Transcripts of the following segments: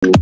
Let's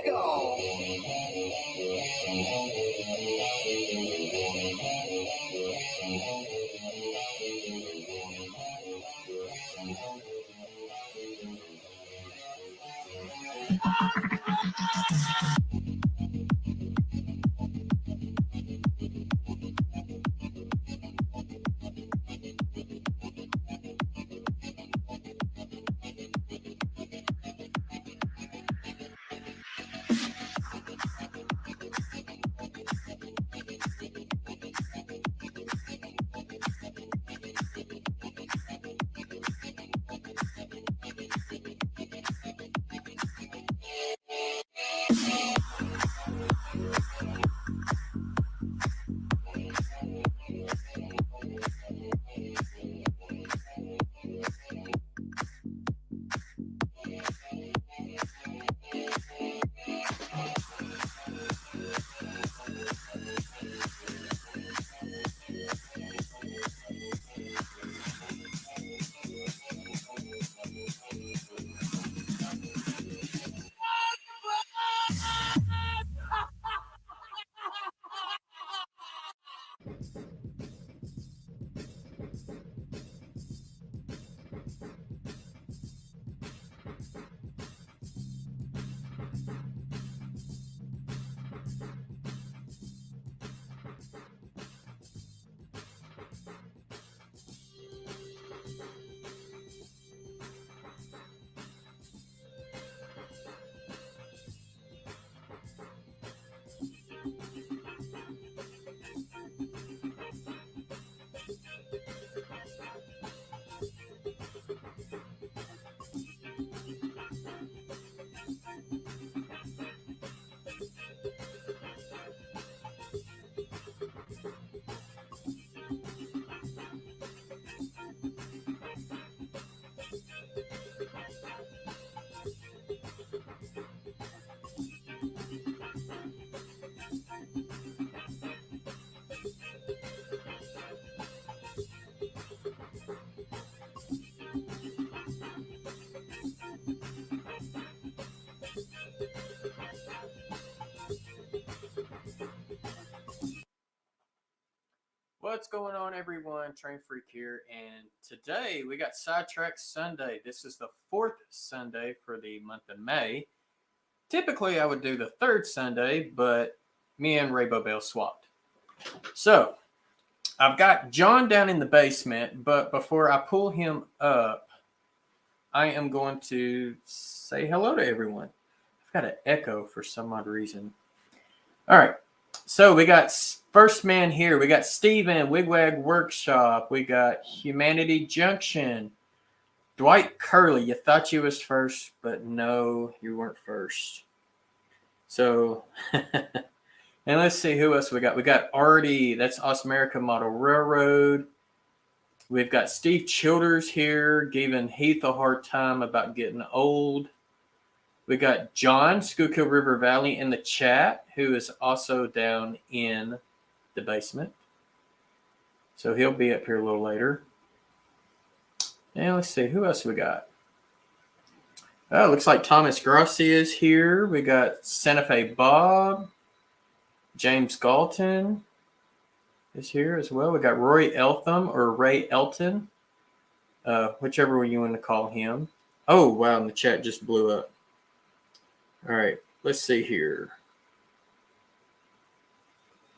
go. What's going on, everyone? Train Freak here, and today we got Sidetrack Sunday. This is the fourth Sunday for the month of May. Typically, I would do the third Sunday, but me and Boebel swapped. So, I've got John down in the basement, but before I pull him up, I am going to say hello to everyone. I've got an echo for some odd reason. All right. So we got first man here. We got Steven, Wigwag Workshop. We got Humanity Junction. Dwight Curley. You thought you was first, but no, you weren't first. So, and let's see who else we got. We got Arty. That's Ausmerica Model Railroad. We've got Steve Childers here, giving Heath a hard time about getting old. We got John, Schuylkill River Valley, in the chat, who is also down in the basement. So he'll be up here a little later. And let's see, who else we got? Oh, looks like Thomas Grossi is here. We got Santa Fe Bob. James Galton is here as well. We got Roy Eltham or Ray Elton, whichever way you want to call him. Oh, wow, and the chat just blew up. All right, let's see here.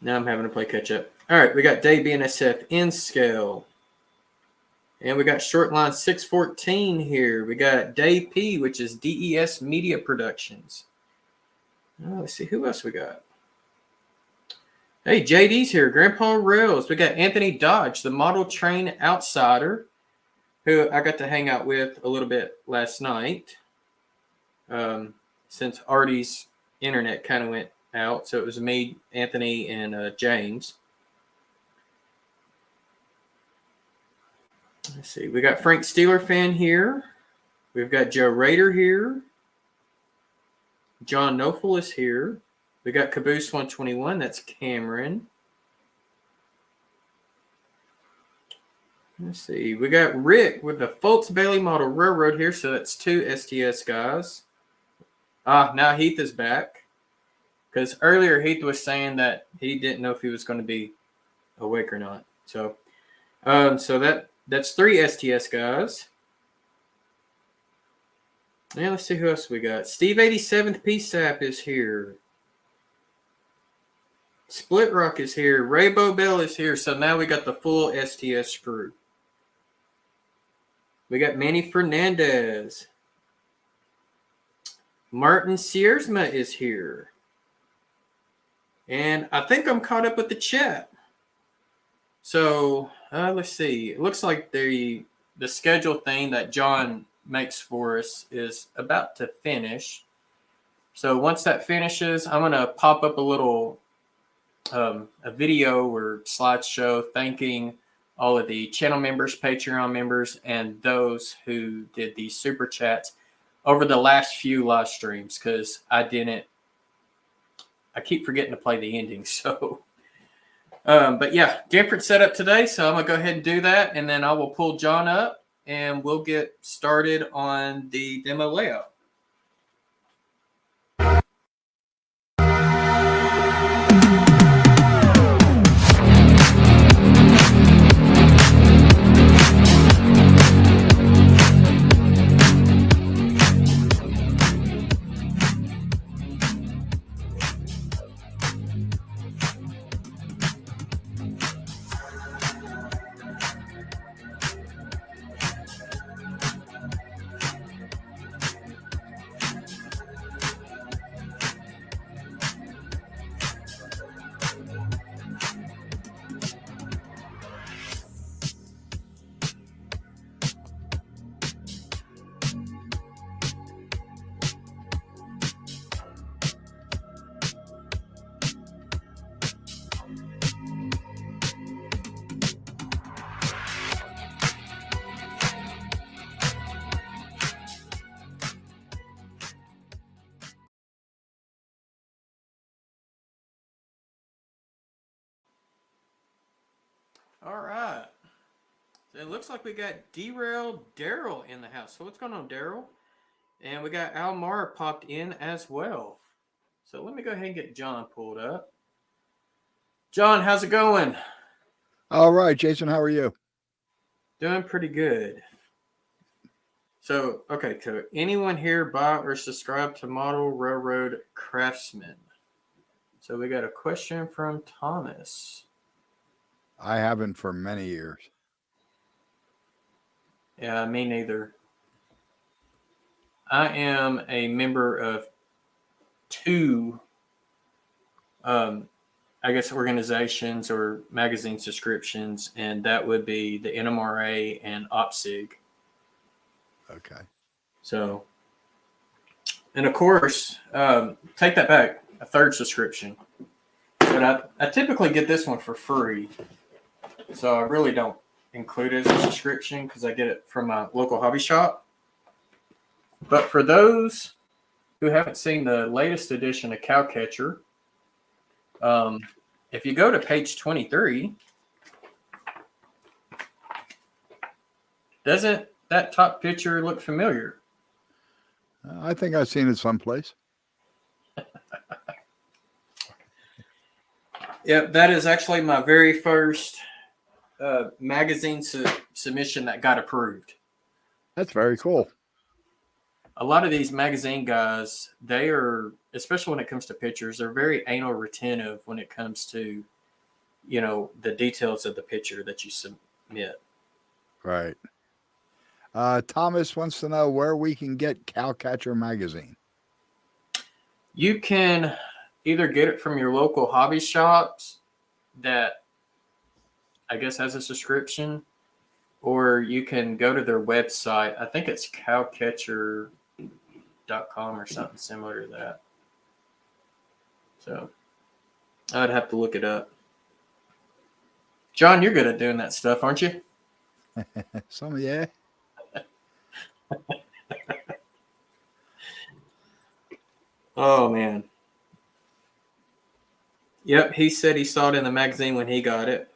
Now I'm having to play catch up. All right, we got Dave BNSF in scale. And we got Shortline 614 here. We got Dave P, which is DES Media Productions. Let's see, who else we got? Hey, JD's here. Grandpa Rails. We got Anthony Dodge, the model train outsider, who I got to hang out with a little bit last night. Since Arty's internet kind of went out. So it was me, Anthony, and James. Let's see. We got Frank Steeler fan here. We've got Joe Rader here. John Nofel is here. We got Caboose 121. That's Cameron. Let's see. We got Rick with the Foltz Bailey Model Railroad here. So that's 2 STS guys. Now Heath is back. Because earlier Heath was saying that he didn't know if he was going to be awake or not. So, that's 3 STS guys. Now let's see who else we got. Steve 87th PSAP is here. Split Rock is here. Ray Boebel is here. So now we got the full STS crew. We got Manny Fernandez. Martin Siersma is here. And I think I'm caught up with the chat. So let's see. It looks like the schedule thing that John makes for us is about to finish. So once that finishes, I'm going to pop up a little a video or slideshow thanking all of the channel members, Patreon members, and those who did the super chats over the last few live streams, because I keep forgetting to play the ending. So, but yeah, different setup today. So I'm going to go ahead and do that. And then I will pull John up and we'll get started on the demo layout. All right. So it looks like we got Derailed Daryl in the house. So what's going on, Daryl? And we got Almar popped in as well. So let me go ahead and get John pulled up. John, how's it going? All right, Jason, how are you? Doing pretty good. So, okay, so anyone here buy or subscribe to Model Railroad Craftsman? So we got a question from Thomas. I haven't for many years. Yeah, me neither. I am a member of two, I guess, organizations or magazine subscriptions, and that would be the NMRA and OPSIG. Okay. So, and of course, take that back, a third subscription. But I typically get this one for free. So I really don't include it as a subscription because I get it from my local hobby shop. But for those who haven't seen the latest edition of Cowcatcher, if you go to page 23, doesn't that top picture look familiar? I think I've seen it someplace. Yep, that is actually my very first magazine submission that got approved. That's very cool. A lot of these magazine guys, they are, especially when it comes to pictures, they're very anal retentive when it comes to, the details of the picture that you submit. Right. Thomas wants to know where we can get Cowcatcher magazine. You can either get it from your local hobby shops that I guess has a subscription, or you can go to their website. I think it's cowcatcher.com or something similar to that. So I'd have to look it up. John, you're good at doing that stuff, aren't you? Some, yeah. Oh, man. Yep, he said he saw it in the magazine when he got it.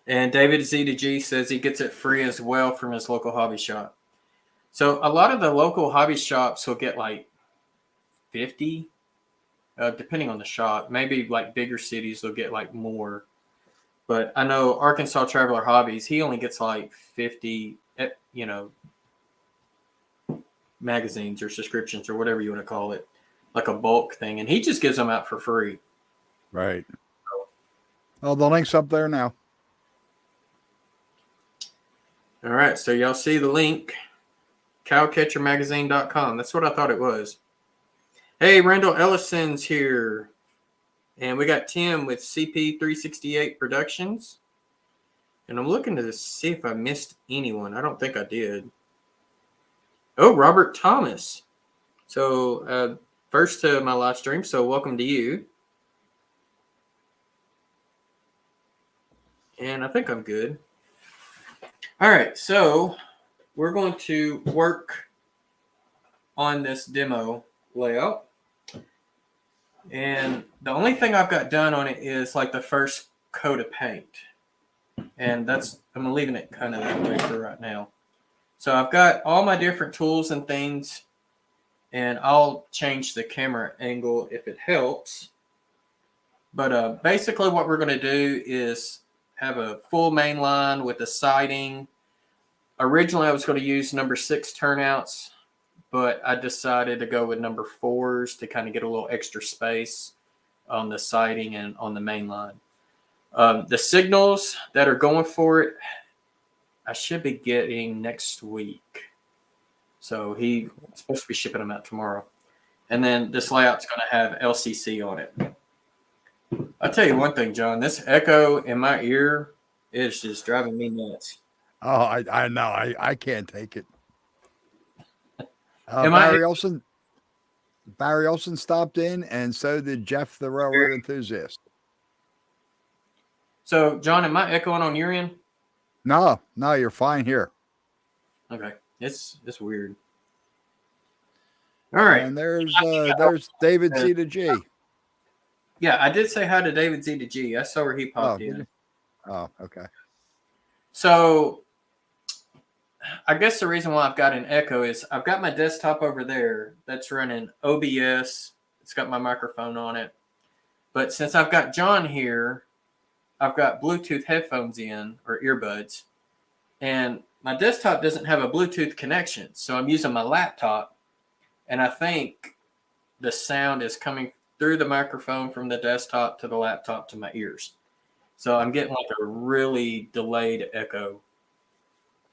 And David Z2G says he gets it free as well from his local hobby shop. So a lot of the local hobby shops will get like 50, depending on the shop. Maybe like bigger cities, they'll get like more. But I know Arkansas Traveler Hobbies, he only gets like 50, magazines or subscriptions or whatever you want to call it, like a bulk thing. And he just gives them out for free. Right. Well, the link's up there now. All right. So y'all see the link, cowcatchermagazine.com. That's what I thought it was. Hey, Randall Ellison's here. And we got Tim with CP368 Productions. And I'm looking to see if I missed anyone. I don't think I did. Oh, Robert Thomas. So first to my live stream. So welcome to you. And I think I'm good. All right. So we're going to work on this demo layout. And the only thing I've got done on it is like the first coat of paint. And I'm leaving it kind of that way for right now. So I've got all my different tools and things, and I'll change the camera angle if it helps. But basically what we're going to do is have a full main line with the siding. Originally, I was going to use number 6 turnouts, but I decided to go with number 4s to kind of get a little extra space on the siding and on the main line. The signals that are going for it, I should be getting next week. So he's supposed to be shipping them out tomorrow. And then this layout's going to have LCC on it. I'll tell you one thing, John. This echo in my ear is just driving me nuts. Oh, I know. I can't take it. Barry Olson stopped in, and so did Jeff, the railroad enthusiast. So, John, am I echoing on your end? No, you're fine here. Okay, it's weird. All right, and there's David Z to G. Yeah, I did say hi to David Z to G. I saw where he popped in. Oh, okay. So, I guess the reason why I've got an echo is I've got my desktop over there that's running OBS. It's got my microphone on it. But since I've got John here, I've got Bluetooth headphones in, or earbuds, and my desktop doesn't have a Bluetooth connection. So I'm using my laptop, and I think the sound is coming through the microphone from the desktop to the laptop to my ears. So I'm getting like a really delayed echo.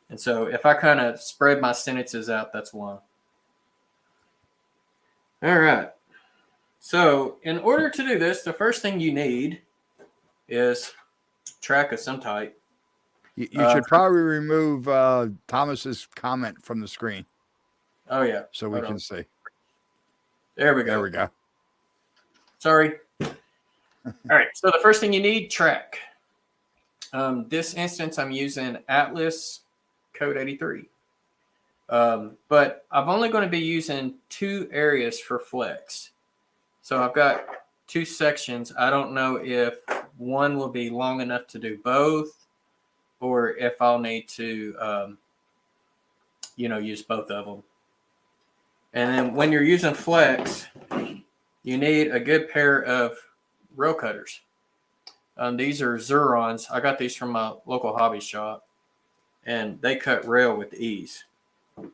And so if I kind of spread my sentences out, that's why. All right. So in order to do this, the first thing you need is track of some type. You should probably remove Thomas's comment from the screen. Oh, yeah. So we can see. There we go. There we go. Sorry. All right. So the first thing you need, track. This instance, I'm using Atlas Code 83. But I'm only going to be using 2 areas for flex. So I've got 2 sections. I don't know if one will be long enough to do both, or if I'll need to, use both of them. And then when you're using flex, you need a good pair of rail cutters. These are Zearons. I got these from my local hobby shop, and they cut rail with ease. All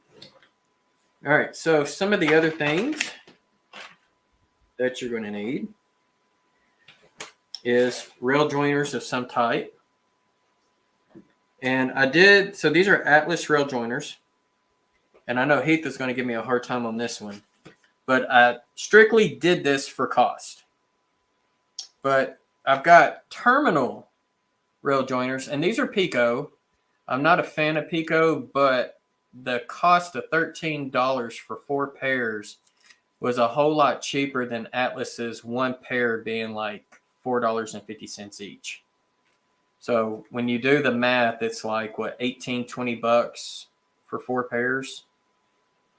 right, so some of the other things that you're going to need is rail joiners of some type. And so these are Atlas rail joiners. And I know Heath is going to give me a hard time on this one, but I strictly did this for cost. But I've got terminal rail joiners, and these are Pico. I'm not a fan of Pico, but the cost of $13 for 4 pairs was a whole lot cheaper than Atlas's 1 pair being like $4.50 each. So when you do the math, it's like, what, $18, $20 for 4 pairs?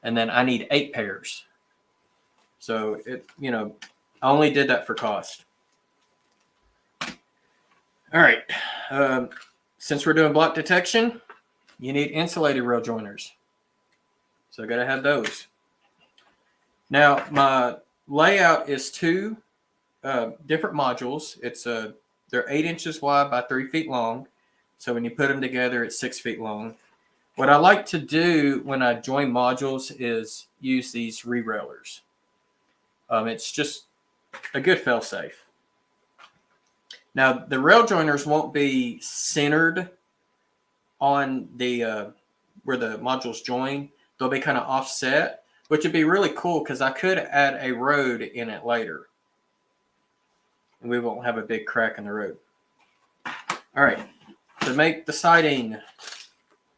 And then I need 8 pairs. So, I only did that for cost. All right. Since we're doing block detection, you need insulated rail joiners. So I got to have those. Now, my layout is 2 different modules. They're 8 inches wide by 3 feet long. So when you put them together, it's 6 feet long. What I like to do when I join modules is use these re-railers. It's just a good fail-safe. Now, the rail joiners won't be centered on the where the modules join. They'll be kind of offset, which would be really cool because I could add a road in it later. And we won't have a big crack in the road. All right. To make the siding,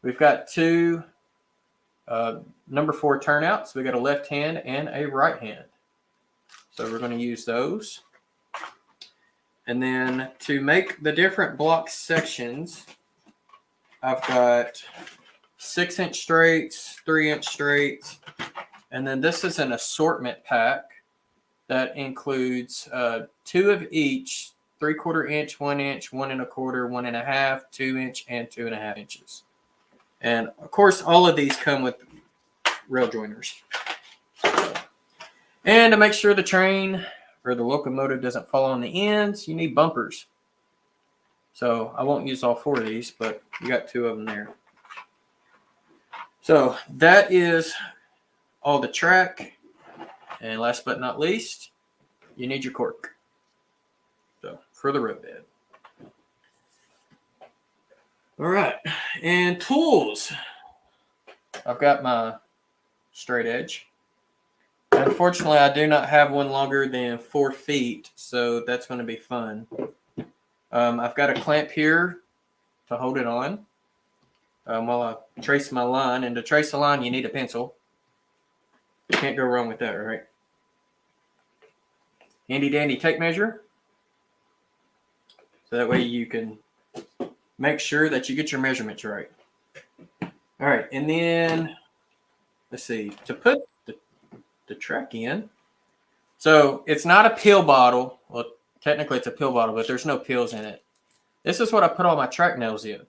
we've got 2 number 4 turnouts. We got a left hand and a right hand. So we're going to use those. And then to make the different block sections, I've got 6-inch straights, 3-inch straights, and then this is an assortment pack that includes 2 of each, 3/4 inch, 1 inch, 1 1/4, 1 1/2, 2 inch, and 2 1/2 inches. And of course, all of these come with rail joiners. And to make sure the train or the locomotive doesn't fall on the ends, you need bumpers. So I won't use all 4 of these, but you got 2 of them there. So that is all the track. And last but not least, you need your cork. So for the roadbed. All right. And tools. I've got my straight edge. Unfortunately, I do not have one longer than 4 feet, so that's going to be fun. I've got a clamp here to hold it on while I trace my line. And to trace a line, you need a pencil. You can't go wrong with that, right? Handy dandy tape measure. So that way you can make sure that you get your measurements right. All right, and then let's see, to put the track in. So it's not a pill bottle. Well, technically it's a pill bottle, but there's no pills in it. This is what I put all my track nails in.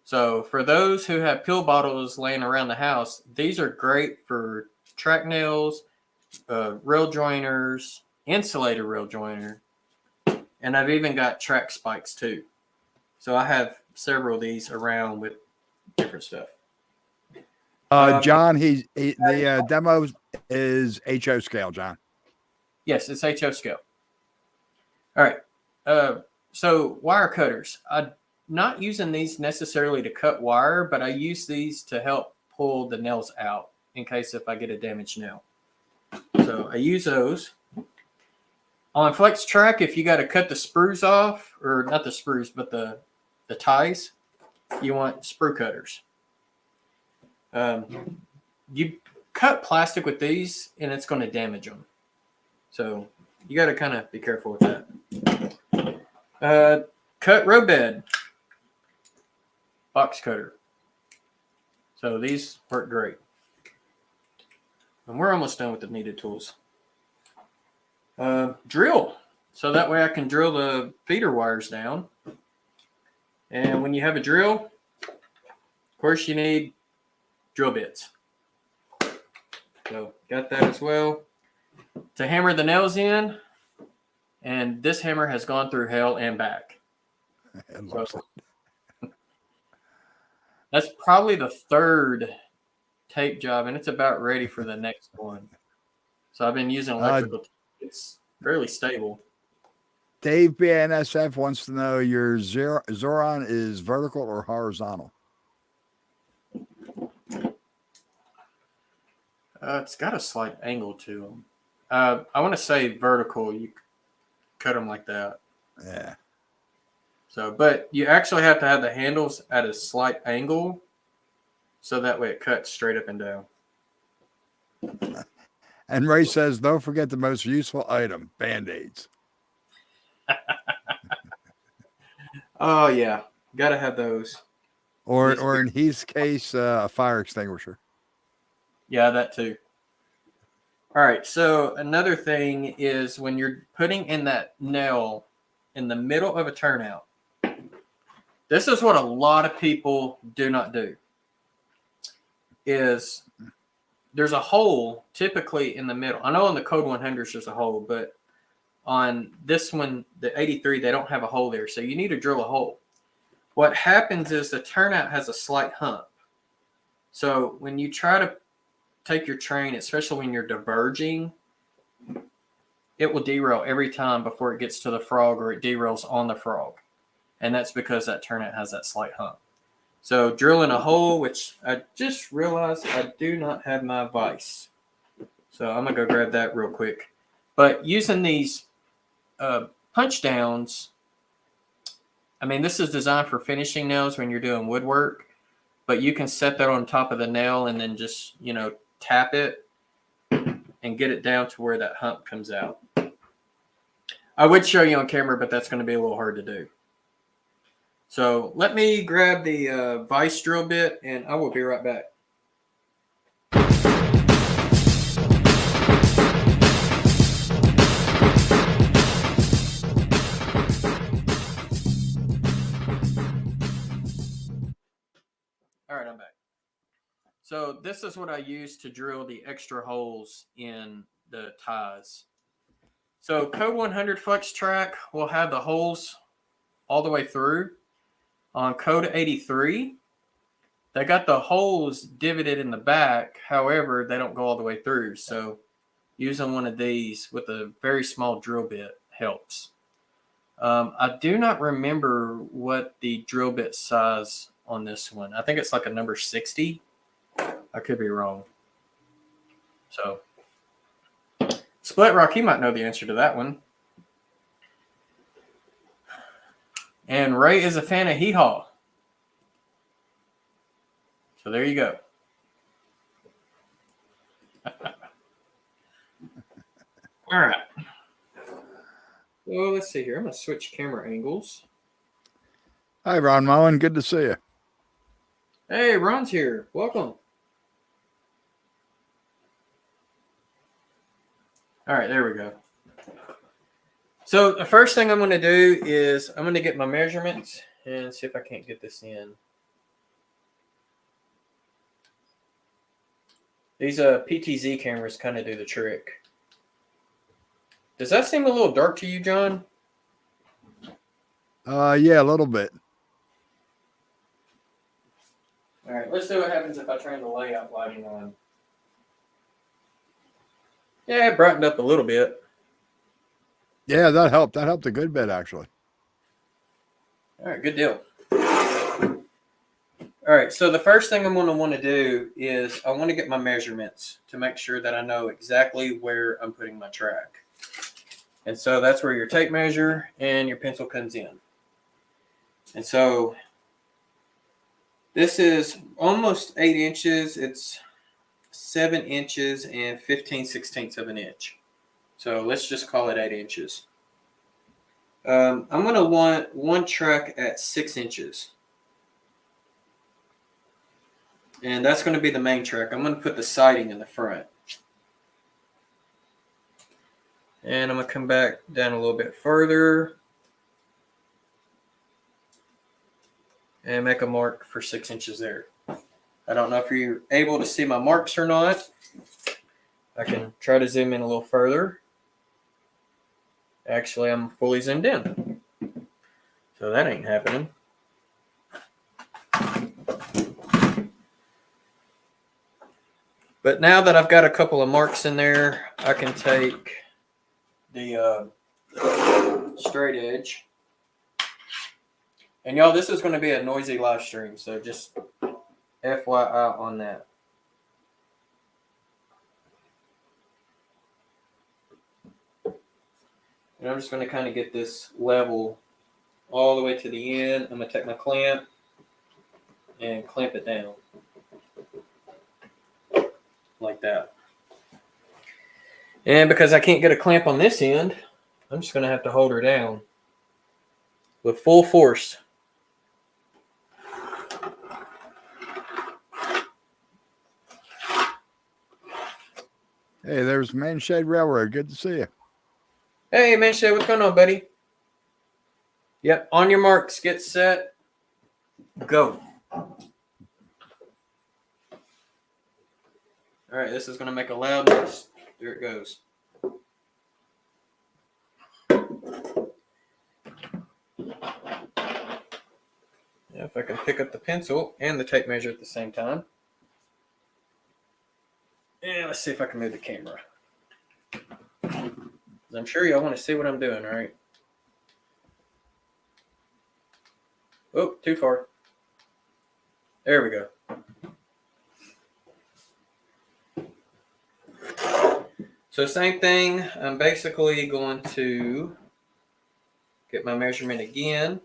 So for those who have pill bottles laying around the house, these are great for track nails, rail joiners, insulated rail joiner, and I've even got track spikes too. So I have several of these around with different stuff. John, the demo is HO scale, John. Yes, it's HO scale. All right. So wire cutters. I not using these necessarily to cut wire, but I use these to help pull the nails out in case if I get a damaged nail. So I use those. On flex track, if you got to cut the sprues off, or not the sprues, but the ties, you want sprue cutters. You cut plastic with these, and it's going to damage them. So you got to kind of be careful with that. Cut roadbed. Box cutter. So these work great. And we're almost done with the needed tools. Drill. So that way I can drill the feeder wires down. And when you have a drill, of course you need drill bits. So got that as well. To hammer the nails in, and this hammer has gone through hell and back. So, that's probably the third tape job, and it's about ready for the next one. So I've been using electrical tape. It's fairly stable. Dave BNSF wants to know your Zoron is vertical or horizontal? It's got a slight angle to them. I want to say vertical. You cut them like that. Yeah. So, but you actually have to have the handles at a slight angle, so that way it cuts straight up and down. And Ray says, don't forget the most useful item, Band-Aids. Oh, yeah. Got to have those. Or in his case, a fire extinguisher. Yeah, that too. All right. So another thing is when you're putting in that nail in the middle of a turnout, this is what a lot of people do not do. Is there's a hole typically in the middle. I know on the Code 100s there's a hole, but on this one, the 83, they don't have a hole there. So you need to drill a hole. What happens is the turnout has a slight hump. So when you try to take your train, especially when you're diverging, it will derail every time before it gets to the frog, or it derails on the frog. And that's because that turnout has that slight hump. So drilling a hole, which I just realized I do not have my vise. So I'm going to go grab that real quick. But using these punch downs, I mean, this is designed for finishing nails when you're doing woodwork. But you can set that on top of the nail and then just, tap it and get it down to where that hump comes out. I would show you on camera, but that's going to be a little hard to do. So let me grab the vise drill bit, and I will be right back. All right, I'm back. So this is what I use to drill the extra holes in the ties. So Code 100 Flex Track will have the holes all the way through. On Code 83, they got the holes divoted in the back. However, they don't go all the way through. So using one of these with a very small drill bit helps. I do not remember what the drill bit size on this one. I think it's like a number 60. I could be wrong. So, Split Rock, he might know the answer to that one. And Ray is a fan of Hee Haw. So there you go. All right. Well, let's see here. I'm going to switch camera angles. Hi, Ron Mullen. Good to see you. Hey, Ron's here. Welcome. All right, there we go. So the first thing I'm going to do is I'm going to get my measurements and see if I can't get this in. These PTZ cameras kind of do the trick. Does that seem a little dark to you, John? Yeah, a little bit. All right, let's see what happens if I turn the layout lighting on. Yeah, it brightened up a little bit. Yeah, that helped. That helped a good bit, actually. All right, good deal. All right, so the first thing I'm going to want to do is I want to get my measurements to make sure that I know exactly where I'm putting my track. And so that's where your tape measure and your pencil comes in. And so this is almost 8 inches. It's 7 inches and 15/16 of an inch. So let's just call it 8 inches. I'm going to want one track at 6 inches. And that's going to be the main track. I'm going to put the siding in the front. And I'm going to come back down a little bit further and make a mark for 6 inches there. I don't know if you're able to see my marks or not. I can try to zoom in a little further. Actually, I'm fully zoomed in. So that ain't happening. But now that I've got a couple of marks in there, I can take the straight edge. And y'all, this is going to be a noisy live stream, so just FYI on that. And I'm just going to kind of get this level all the way to the end. I'm going to take my clamp and clamp it down. Like that. And because I can't get a clamp on this end, I'm just going to have to hold her down with full force. Hey, there's Man Shade Railroad. Good to see you. Hey, Man Shay, what's going on, buddy? Yep, on your marks, get set, go. All right, this is going to make a loud noise. There it goes. Yeah, if I can pick up the pencil and the tape measure at the same time. And let's see if I can move the camera. I'm sure y'all want to see what I'm doing, right? Oh, too far. There we go. So same thing, I'm basically going to get my measurement again.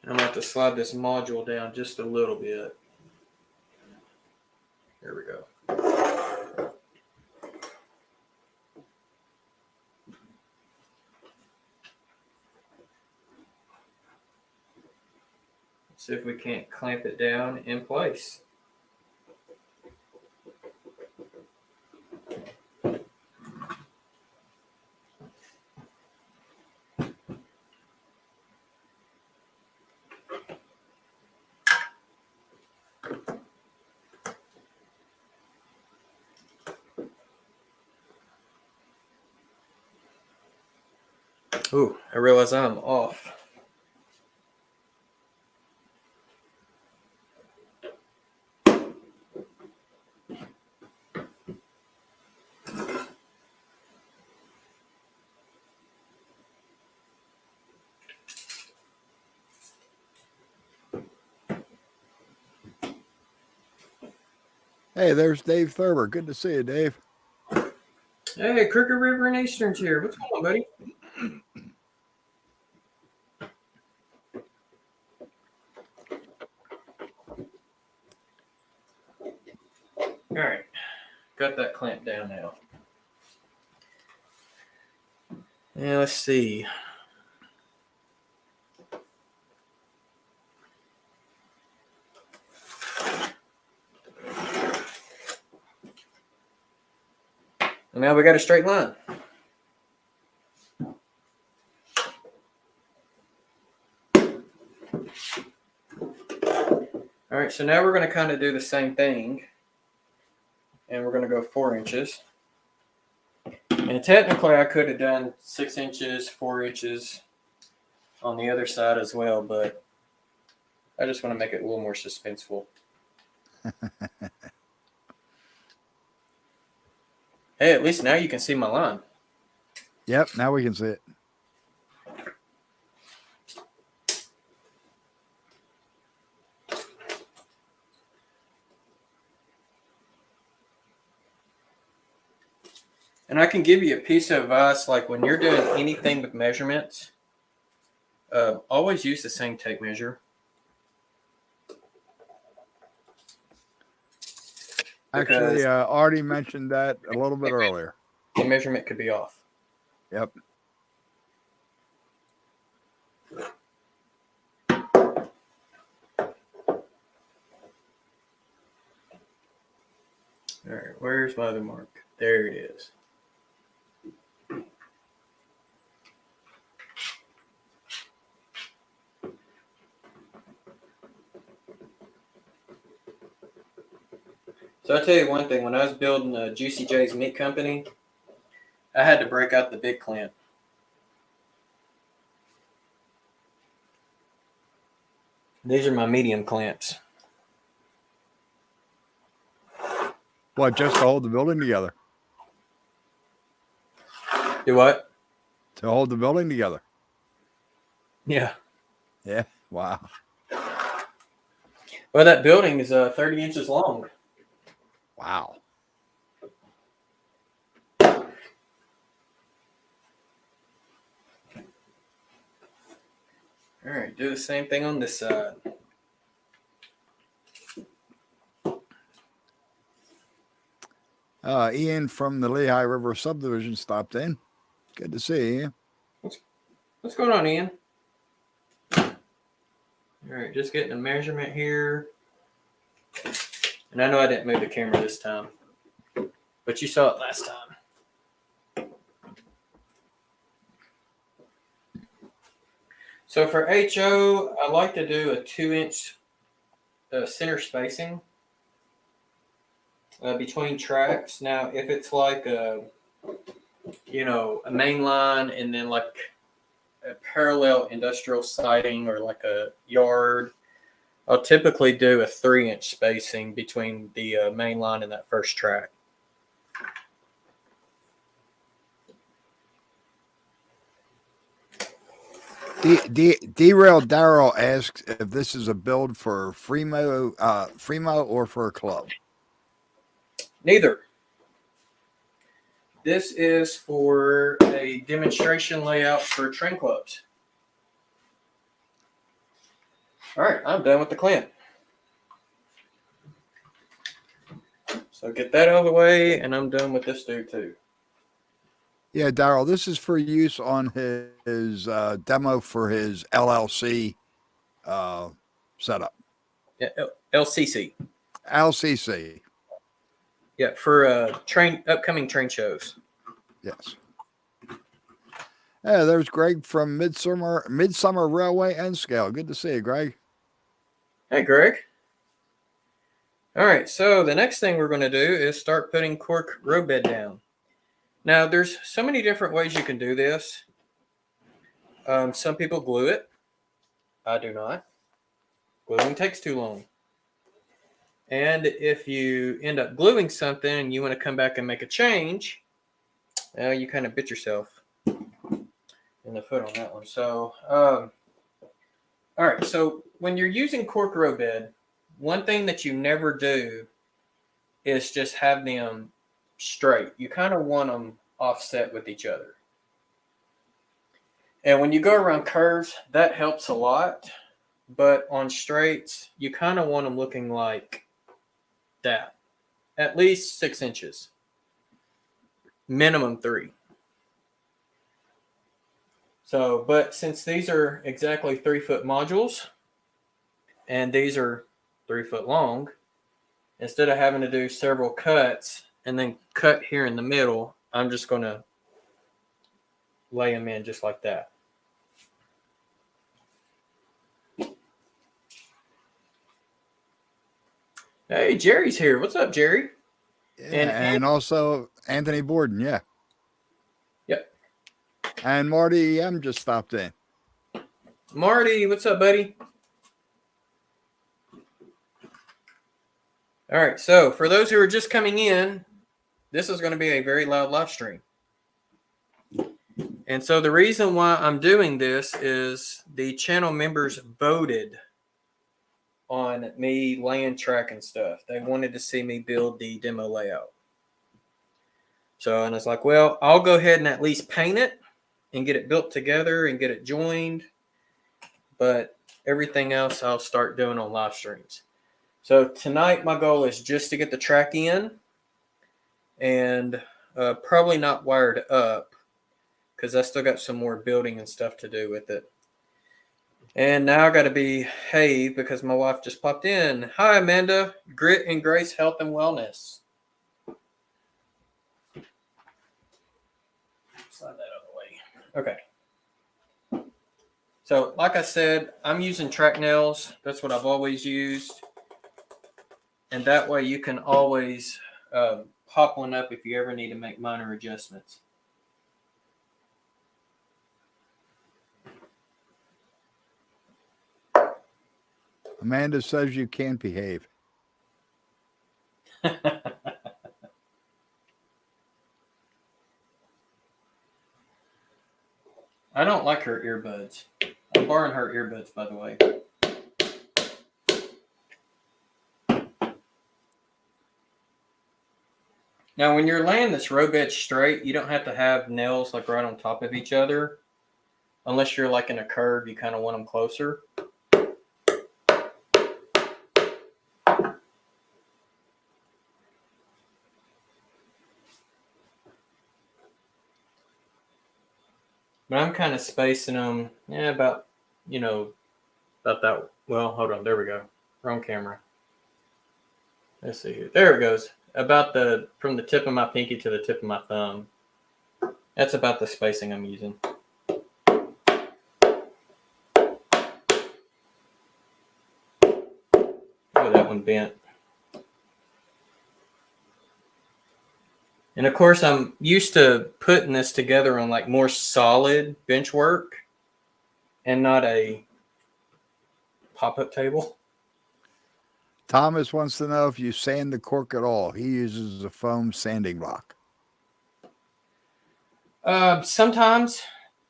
I'm going to have to slide this module down just a little bit. There we go. See if we can't clamp it down in place. Ooh, I realize I'm off. Hey, there's Dave Thurber. Good to see you, Dave. Hey, Crooked River and Eastern's here. What's going on, buddy? All right, got that clamp down now. Yeah, let's see. And now we got a straight line. All right, so now we're going to kind of do the same thing. And we're going to go 4 inches. And technically, I could have done 6 inches, 4 inches on the other side as well, but I just want to make it a little more suspenseful. Hey, at least now you can see my line. Yep, now we can see it. And I can give you a piece of advice, like when you're doing anything with measurements, always use the same tape measure. Actually, Arty mentioned that a little bit earlier. The measurement could be off. Yep. All right, where's my other mark? There it is. So I'll tell you one thing. When I was building Juicy J's Meat Company, I had to break out the big clamp. These are my medium clamps. What, just to hold the building together? Do what? To hold the building together. Yeah. Yeah. Wow. Well, that building is 30 inches long. Wow. All right, do the same thing on this side. Ian from the Lehigh River subdivision stopped in. Good to see you. What's going on, Ian? All right, just getting a measurement here. And I know I didn't move the camera this time, but you saw it last time. So for HO, I like to do a 2-inch center spacing between tracks. Now, if it's like a main line and then like a parallel industrial siding or like a yard, I'll typically do a 3-inch spacing between the main line and that first track. Derail Darrell asks if this is a build for Fremo or for a club. Neither. This is for a demonstration layout for train clubs. All right, I'm done with the clamp. So get that out of the way, and I'm done with this dude too. Yeah, Darrell, this is for use on his demo for his LLC setup. Yeah, LCC. LCC. Yeah, for upcoming train shows. Yes. Yeah, there's Greg from Midsummer Railway and Scale. Good to see you, Greg. Hey, Greg. All right, so the next thing we're going to do is start putting cork roadbed down. Now, there's so many different ways you can do this. Some people glue it. I do not. Gluing takes too long. And if you end up gluing something and you want to come back and make a change, you kind of bit yourself in the foot on that one. So, all right. So when you're using cork roadbed, one thing that you never do is just have them straight. You kind of want them offset with each other. And when you go around curves, that helps a lot. But on straights, you kind of want them looking like that. At least 6 inches. Minimum 3. So, but since these are exactly 3-foot modules, and these are 3 foot long, instead of having to do several cuts and then cut here in the middle, I'm just going to lay them in just like that. Hey, Jerry's here. What's up, Jerry? Yeah, and also Anthony Borden, yeah. Yep. And Marty M just stopped in. Marty, what's up, buddy? All right, so for those who are just coming in, this is going to be a very loud live stream. And so the reason why I'm doing this is the channel members voted on me laying track and stuff. They wanted to see me build the demo layout. So, and it's like, well, I'll go ahead and at least paint it and get it built together and get it joined. But everything else I'll start doing on live streams. So tonight my goal is just to get the track in and probably not wired up because I still got some more building and stuff to do with it. And now I got to behave because my wife just popped in. Hi, Amanda. Grit and Grace Health and Wellness. Slide that out of the way. Okay. So, like I said, I'm using track nails. That's what I've always used. And that way you can always pop one up if you ever need to make minor adjustments. Amanda says you can't behave. I don't like her earbuds. I'm borrowing her earbuds, by the way. Now, when you're laying this roadbed straight, you don't have to have nails like right on top of each other. Unless you're like in a curve, you kind of want them closer. But I'm kind of spacing them, about that. Well, hold on. There we go. Wrong camera. Let's see here. There it goes. From the tip of my pinky to the tip of my thumb. That's about the spacing I'm using. Oh, that one bent. And of course, I'm used to putting this together on like more solid bench work and not a pop-up table. Thomas wants to know if you sand the cork at all. He uses a foam sanding block. Sometimes,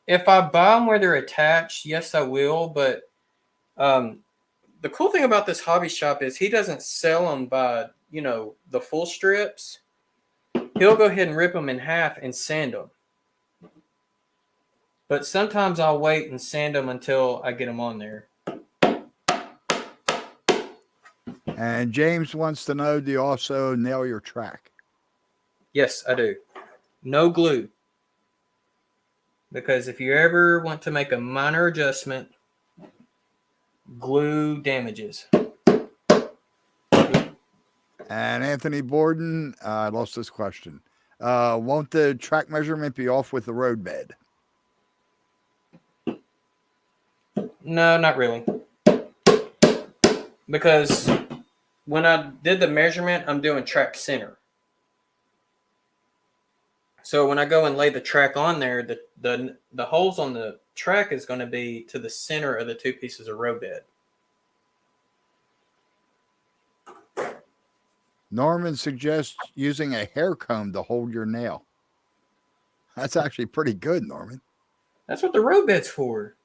if I buy them where they're attached, yes, I will. But the cool thing about this hobby shop is he doesn't sell them by, the full strips. He'll go ahead and rip them in half and sand them. But sometimes I'll wait and sand them until I get them on there. And James wants to know, do you also nail your track? Yes, I do. No glue. Because if you ever want to make a minor adjustment, glue damages. And Anthony Borden, I lost this question. Won't the track measurement be off with the roadbed? No, not really. Because when I did the measurement, I'm doing track center. So when I go and lay the track on there, the holes on the track is going to be to the center of the two pieces of roadbed. Norman suggests using a hair comb to hold your nail. That's actually pretty good, Norman. That's what the roadbed's for.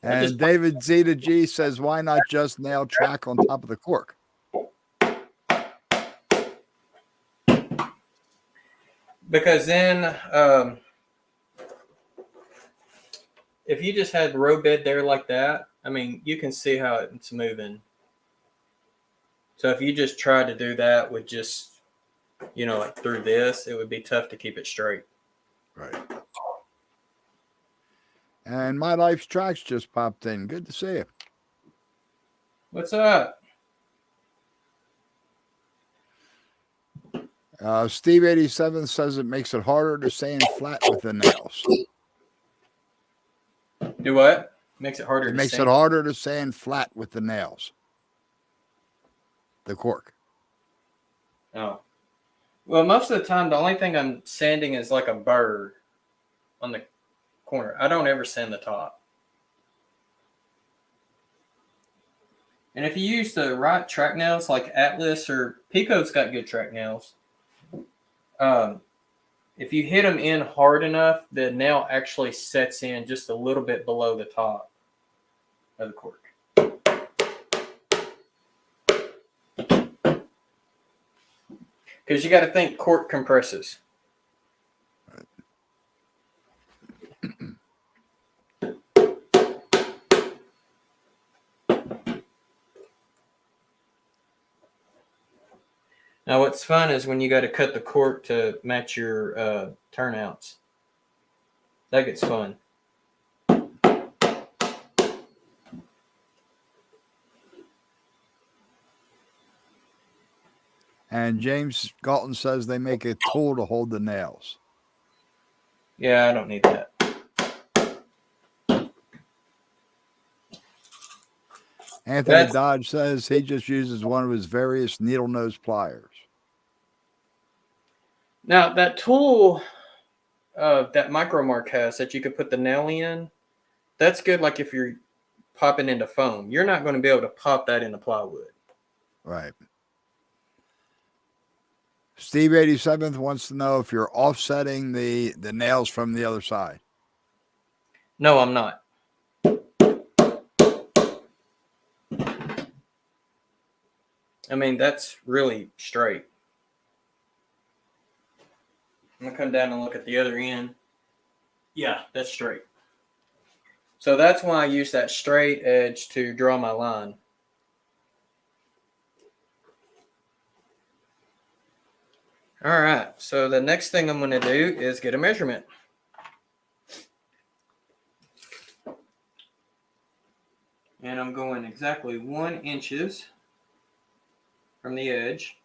And David Zeta G says, why not just nail track on top of the cork? Because then if you just had roadbed there like that, I mean, you can see how it's moving. So if you just tried to do that with just, like through this, it would be tough to keep it straight. Right. And My Life's Tracks just popped in. Good to see you. What's up? Steve 87 says it makes it harder to sand flat with the nails. Do what? Makes it harder It to makes sand? it harder to sand flat with the nails. The cork. Oh. Well, most of the time, the only thing I'm sanding is like a burr on the corner. I don't ever sand the top. And if you use the right track nails, like Atlas or Pico's got good track nails, if you hit them in hard enough, the nail actually sets in just a little bit below the top of the cork. Because you got to think cork compresses. Now, what's fun is when you got to cut the cork to match your turnouts. That gets fun. And James Galton says they make a tool to hold the nails. Yeah, I don't need that. Anthony Dodge says he just uses one of his various needle nose pliers. Now, that tool that Micromark has that you could put the nail in, that's good like if you're popping into foam. You're not going to be able to pop that into plywood. Right. Steve 87th wants to know if you're offsetting the nails from the other side. No, I'm not. I mean, that's really straight. I'm going to come down and look at the other end. Yeah, that's straight. So that's why I use that straight edge to draw my line. All right, so the next thing I'm going to do is get a measurement. And I'm going exactly 1 inch from the edge.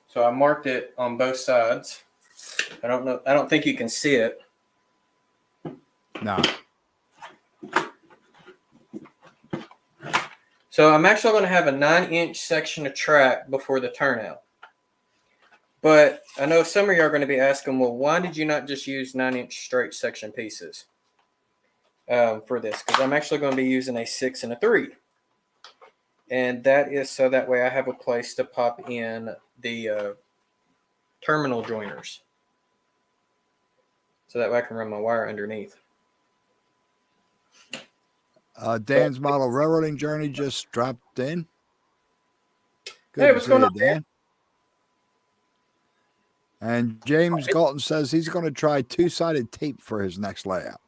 So I marked it on both sides. I don't think you can see it. No. So I'm actually going to have a 9-inch section of track before the turnout. But I know some of you are going to be asking, well, why did you not just use 9-inch straight section pieces for this? Because I'm actually going to be using a 6 and a 3. And that is so that way I have a place to pop in the terminal joiners. So that way I can run my wire underneath. Dan's model railroading journey just dropped in. Good hey, to what's see going you, on, Dan? And James Galton says he's going to try 2-sided tape for his next layout.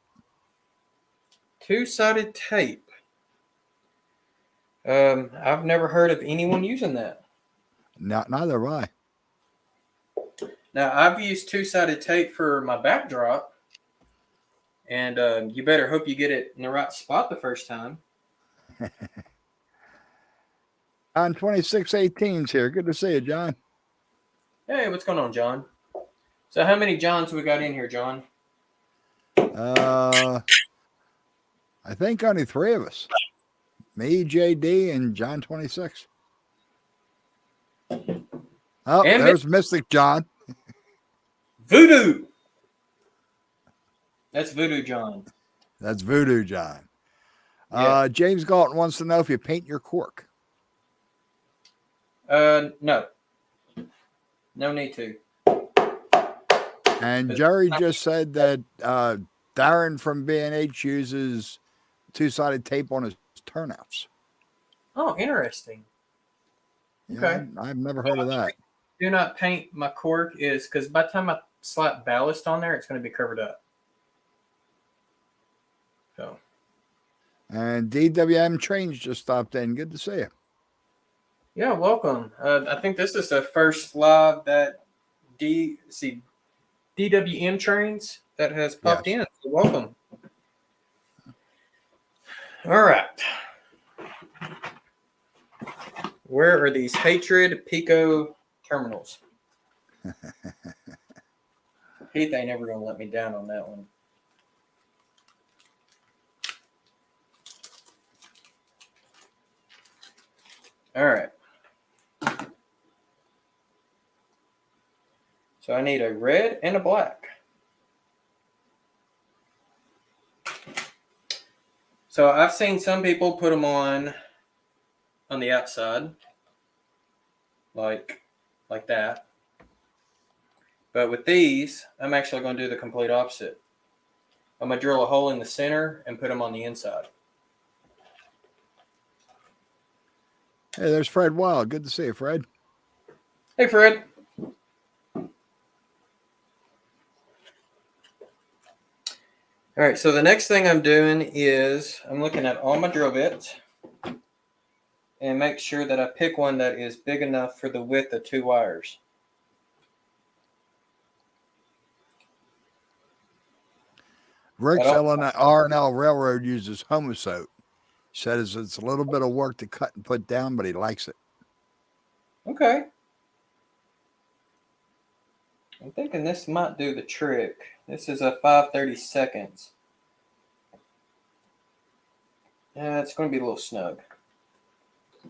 2-sided tape. I've never heard of anyone using that. Neither have I. Now, I've used 2-sided tape for my backdrop. And you better hope you get it in the right spot the first time. On 2618's here. Good to see you, John. Hey, what's going on, John? So how many Johns we got in here, John? I think only 3 of us. Me, JD, and John 26. Oh, And there's Mystic John. Voodoo. That's Voodoo John. That's Voodoo John. Yeah. James Galton wants to know if you paint your cork. No. No need to. And Jerry just said that Darren from B&H uses 2-sided tape on his turnouts. Oh, interesting. Yeah, Okay. I've never heard of that. Do not paint my cork is because by the time I slap ballast on there, it's going to be covered up. So. And DWM Trains just stopped in. Good to see you. Yeah, welcome. I think this is the first live that DWM Trains that has popped in. So welcome. All right. Where are these Hatred Pico terminals? Heath ain't never going to let me down on that one. All right. So I need a red and a black. So I've seen some people put them on the outside, like that. But with these, I'm actually going to do the complete opposite. I'm going to drill a hole in the center and put them on the inside. Hey, there's Fred Wild. Good to see you, Fred. Hey, Fred. All right, so the next thing I'm doing is I'm looking at all my drill bits and make sure that I pick one that is big enough for the width of 2 wires. Rick's R&L Railroad uses Homosote. He says it's a little bit of work to cut and put down, but he likes it. Okay. I'm thinking this might do the trick. This is a 5/32. Yeah, it's going to be a little snug.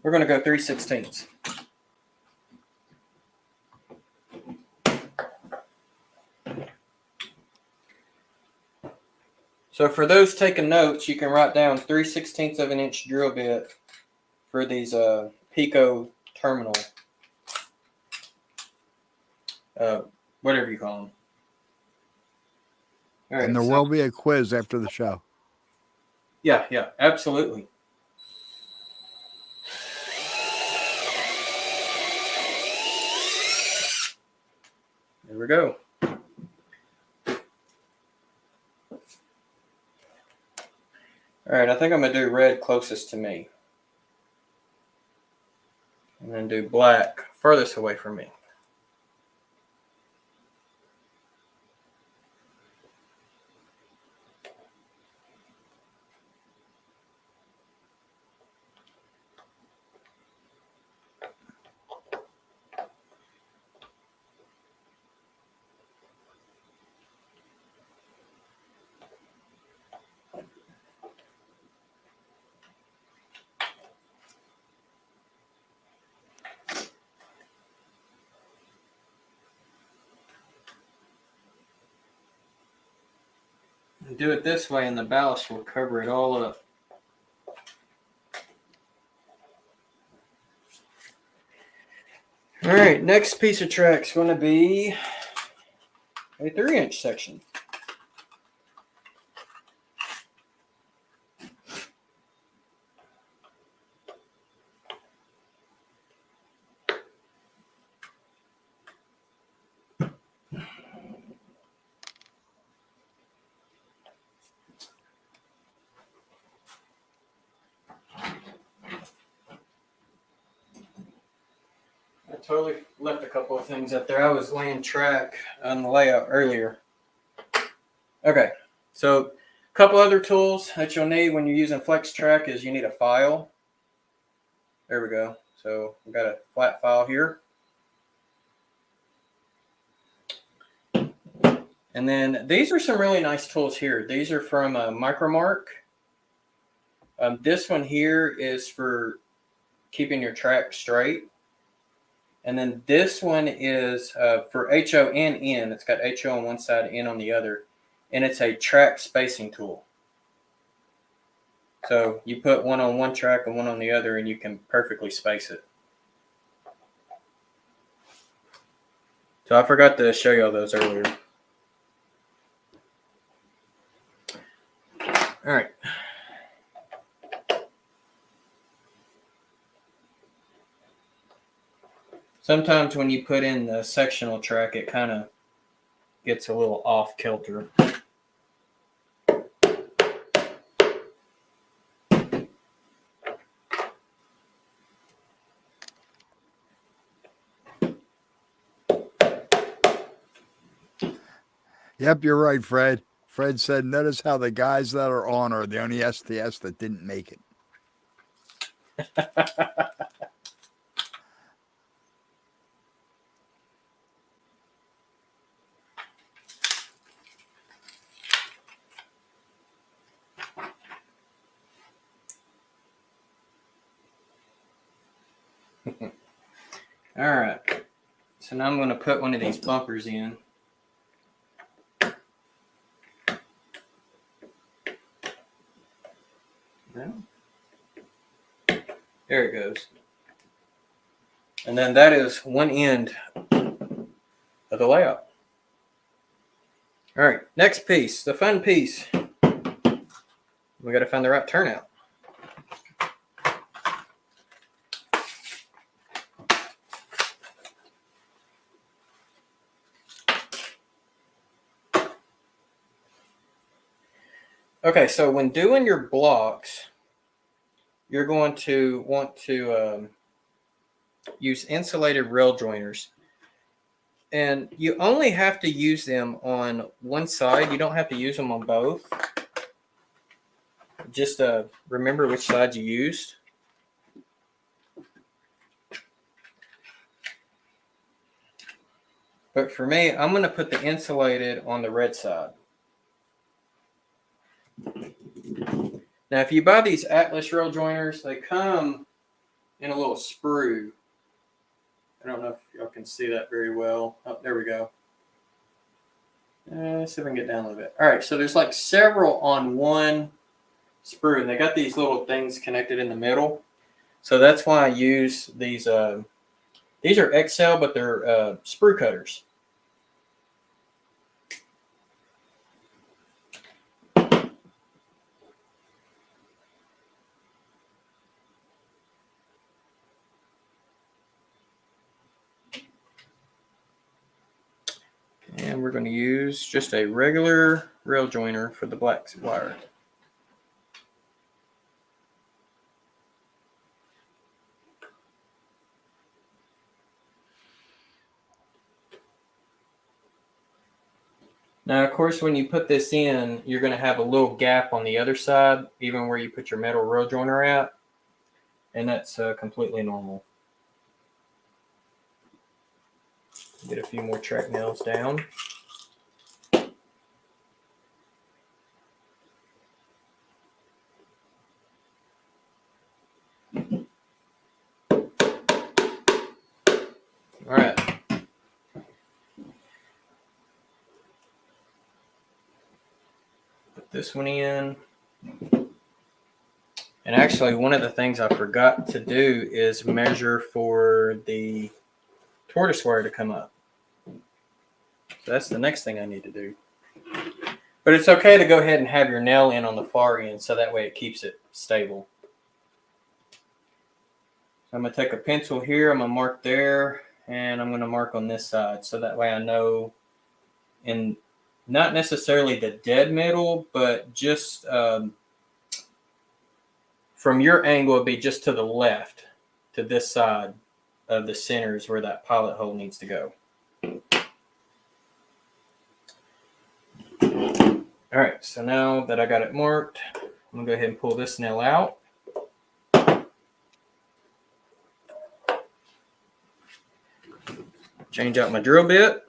We're going to go 3/16. So for those taking notes, you can write down 3/16 of an inch drill bit for these Pico terminal, whatever you call them. All right, and there will be a quiz after the show. Yeah, absolutely. There we go. All right, I think I'm going to do red closest to me. And then do black furthest away from me. Do it this way and the ballast will cover it all up. All right, next piece of track is going to be a 3-inch section. Totally left a couple of things up there. I was laying track on the layout earlier. Okay, so a couple other tools that you'll need when you're using flex track is you need a file. There we go. So we've got a flat file here. And then these are some really nice tools here. These are from Micromark. This one here is for keeping your track straight. And then this one is for HO and N. It's got HO on one side, N on the other. And it's a track spacing tool. So you put one on one track and one on the other, and you can perfectly space it. So I forgot to show y'all those earlier. All right. Sometimes when you put in the sectional track, it kind of gets a little off kilter. Yep, you're right, Fred. Fred said, notice how the guys that are on are the only STS that didn't make it. All right. So now I'm going to put one of these bumpers in. There it goes. And then that is one end of the layout. All right, next piece, the fun piece. We got to find the right turnout. Okay, so when doing your blocks, you're going to want to use insulated rail joiners. And you only have to use them on one side. You don't have to use them on both. Just remember which side you used. But for me, I'm going to put the insulated on the red side. Now, if you buy these Atlas rail joiners, they come in a little sprue. I don't know if y'all can see that very well. Oh, there we go. Let's see if I can get down a little bit. All right, so there's like several on one sprue, and they got these little things connected in the middle. So that's why I use these. These are XL, but they're sprue cutters. And we're going to use just a regular rail joiner for the black wire. Now, of course, when you put this in, you're going to have a little gap on the other side, even where you put your metal rail joiner at. And that's completely normal. Get a few more track nails down. All right. Put this one in. And actually, one of the things I forgot to do is measure for the tortoise wire to come up. So that's the next thing I need to do. But it's okay to go ahead and have your nail in on the far end so that way it keeps it stable. So I'm going to take a pencil here, I'm going to mark there, and I'm going to mark on this side so that way I know, in not necessarily the dead middle, but just from your angle, it'd be just to the left, to this side of the center is where that pilot hole needs to go. All right, so now that I got it marked, I'm going to go ahead and pull this nail out. Change out my drill bit.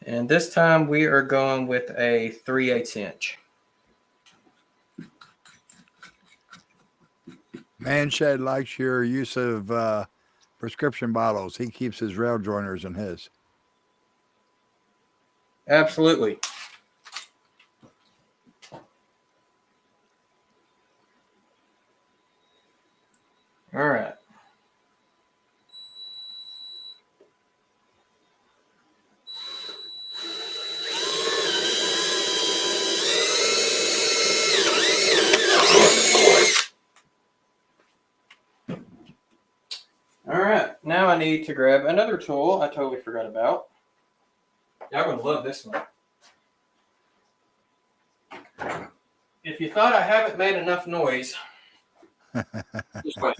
And this time we are going with a 3/8 inch. Manshed likes your use of prescription bottles. He keeps his rail joiners in his. Absolutely. All right. All right, now I need to grab another tool I totally forgot about. Y'all gonna love this one. If you thought I haven't made enough noise, just wait.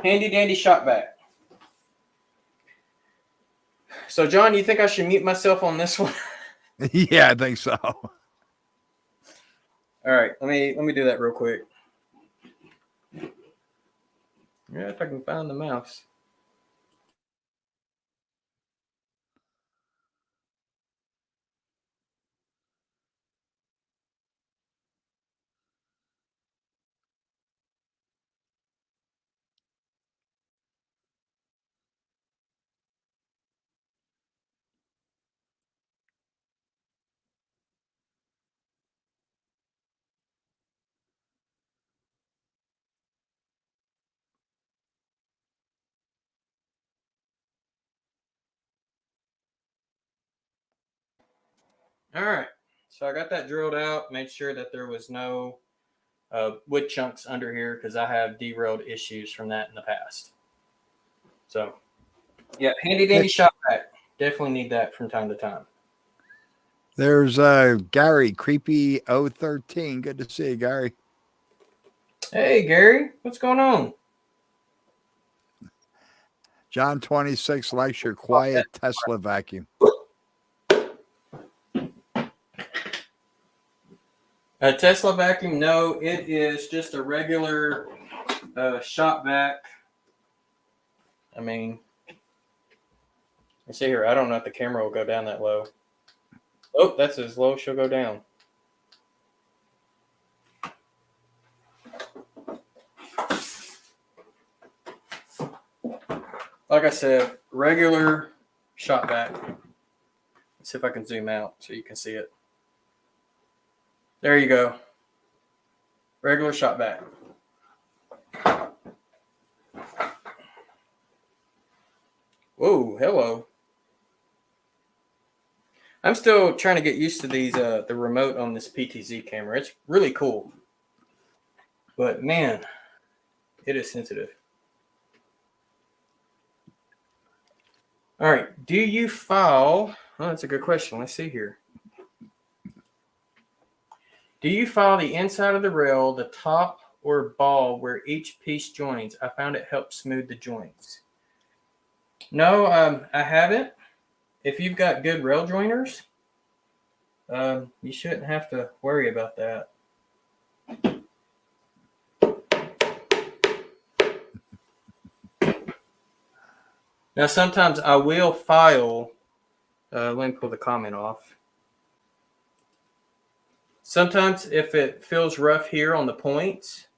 Handy dandy shop vac. So John, you think I should mute myself on this one? Yeah, I think so. All right, let me do that real quick. Yeah, if I can find the mouse. All right. So I got that drilled out, made sure that there was no wood chunks under here because I have derailed issues from that in the past. So, yeah, handy dandy shop vac. Definitely need that from time to time. There's Gary, Creepy 013. Good to see you, Gary. Hey, Gary, what's going on? John 26 likes your quiet Tesla vacuum. A Tesla vacuum? No, it is just a regular shop vac. I mean, let's see here. I don't know if the camera will go down that low. Oh, that's as low as she'll go down. Like I said, regular shop vac. Let's see if I can zoom out so you can see it. There you go. Regular shop vac. Whoa, hello. I'm still trying to get used to these the remote on this PTZ camera. It's really cool. But man, it is sensitive. All right. Do you file? Oh, that's a good question. Let's see here. Do you file the inside of the rail, the top or ball where each piece joins? I found it helps smooth the joints. No, I haven't. If you've got good rail joiners, you shouldn't have to worry about that. Now, sometimes I will file. Let me pull the comment off. Sometimes if it feels rough here on the points,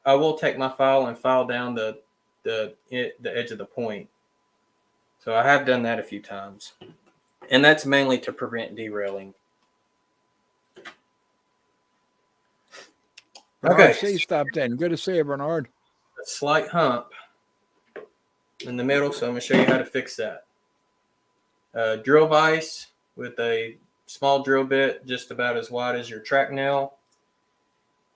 I will take my file and file down the edge of the point. So I have done that a few times. And that's mainly to prevent derailing. Okay. C stopped in. Good to see you, Bernard. A slight hump in the middle, so I'm going to show you how to fix that. Drill vise with a small drill bit just about as wide as your track nail.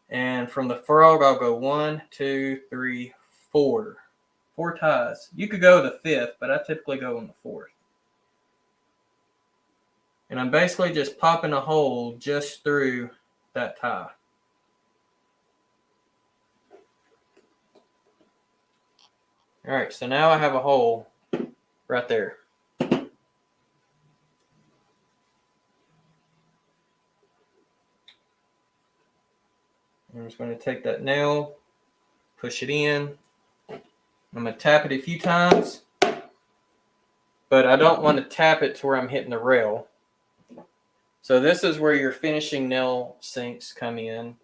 And from the frog, I'll go 1, 2, 3, 4. 4 ties. You could go the 5th, but I typically go on the 4th. And I'm basically just popping a hole just through that tie. All right, so now I have a hole right there. I'm just going to take that nail, push it in. I'm going to tap it a few times, but I don't want to tap it to where I'm hitting the rail. So this is where your finishing nail sinks come in.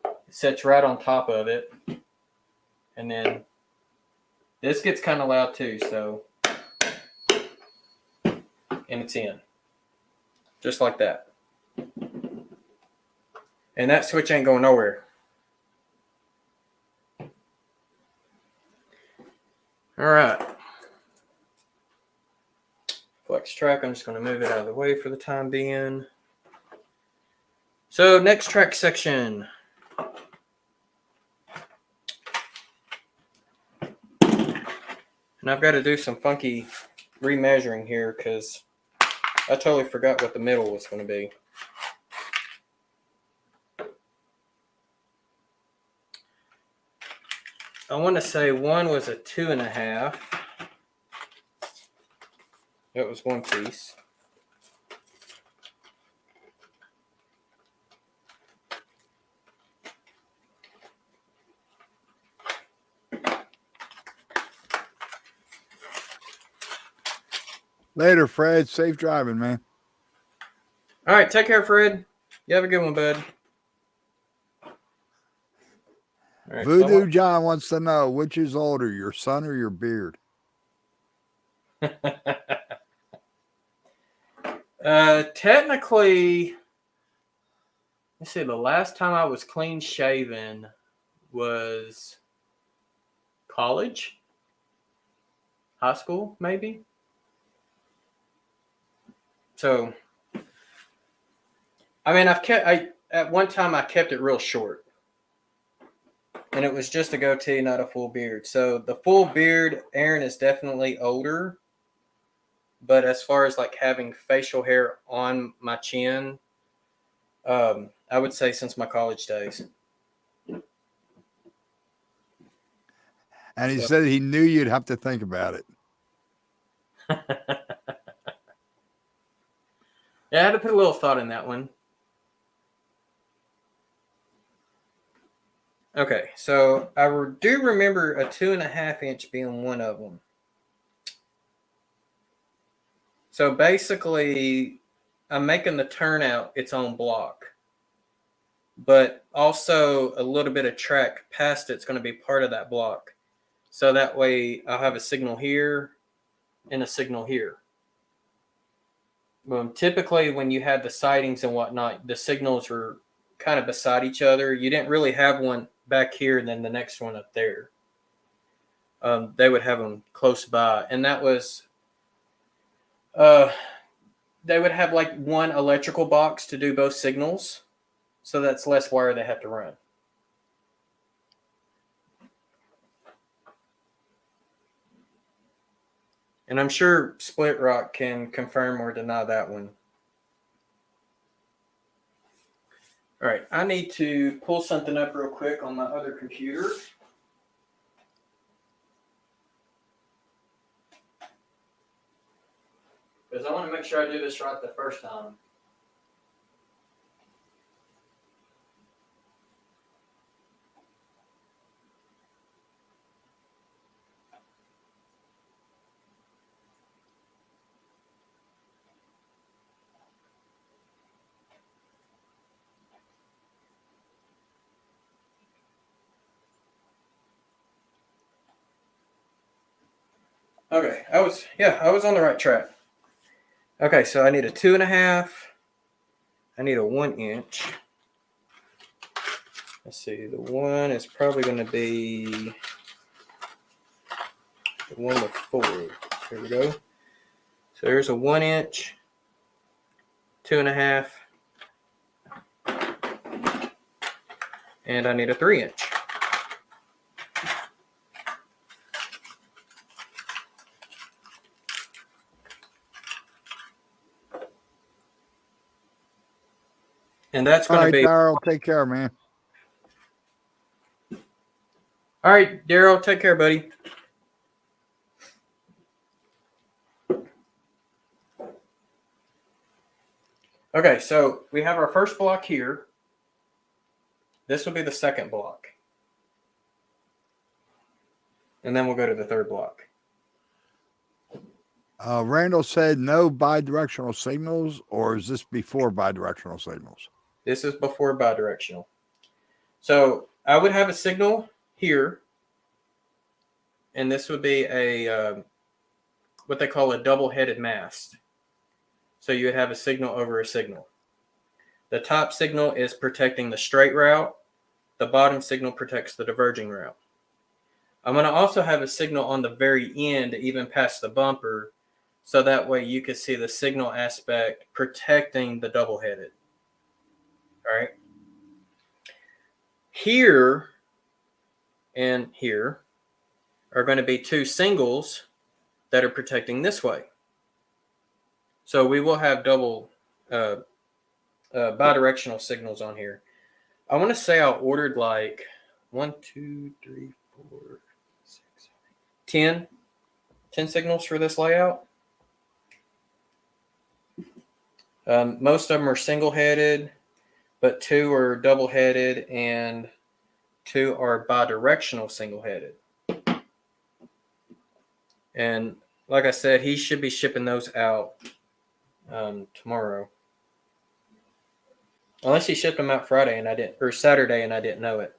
It sits right on top of it. And then this gets kind of loud too, so. And it's in. Just like that. And that switch ain't going nowhere. All right. Flex track, I'm just going to move it out of the way for the time being. So next track section. And I've got to do some funky remeasuring here because I totally forgot what the middle was going to be. I want to say one was a 2.5. That was one piece. Later, Fred. Safe driving, man. All right, take care, Fred. You have a good one, bud. Right, Voodoo so John wants to know which is older, your son or your beard? Technically, let's see, the last time I was clean shaven was college, high school, maybe. So I mean, at one time I kept it real short, and it was just a goatee, not a full beard. So the full beard, Aaron is definitely older, but as far as like having facial hair on my chin, I would say since my college days. And he said he knew you'd have to think about it. Yeah, I had to put a little thought in that one. Okay, so I do remember a 2.5 inch being one of them. So basically, I'm making the turnout its own block, but also a little bit of track past it's going to be part of that block. So that way I'll have a signal here and a signal here. Typically, when you had the sidings and whatnot, the signals were kind of beside each other. You didn't really have one back here and then the next one up there. They would have them close by, and that was they would have like one electrical box to do both signals, so that's less wire they have to run. And I'm sure Split Rock can confirm or deny that one. All right, I need to pull something up real quick on my other computer. Because I want to make sure I do this right the first time. Okay, I was on the right track. Okay, so I need a 2.5. I need a 1 inch. Let's see, the one is probably going to be the one before. Here we go. So there's a 1 inch, 2.5, and I need a 3 inch. And that's going to be... Daryl, take care, man. All right, Daryl, take care, buddy. Okay, so we have our first block here. This will be the second block. And then we'll go to the third block. Randall said no bidirectional signals, or is this before bidirectional signals? This is before bidirectional. So I would have a signal here, and this would be a what they call a double-headed mast. So you would have a signal over a signal. The top signal is protecting the straight route. The bottom signal protects the diverging route. I'm going to also have a signal on the very end, even past the bumper, so that way you can see the signal aspect protecting the double-headed. All right. Here and here are going to be two singles that are protecting this way. So we will have double bidirectional signals on here. I want to say I ordered like 1, 2, 3, 4, 6, 10 signals for this layout. Most of them are single-headed, but 2 are double-headed and 2 are bidirectional single-headed. And like I said, he should be shipping those out tomorrow. Unless he shipped them out Friday and I didn't, or Saturday and I didn't know it.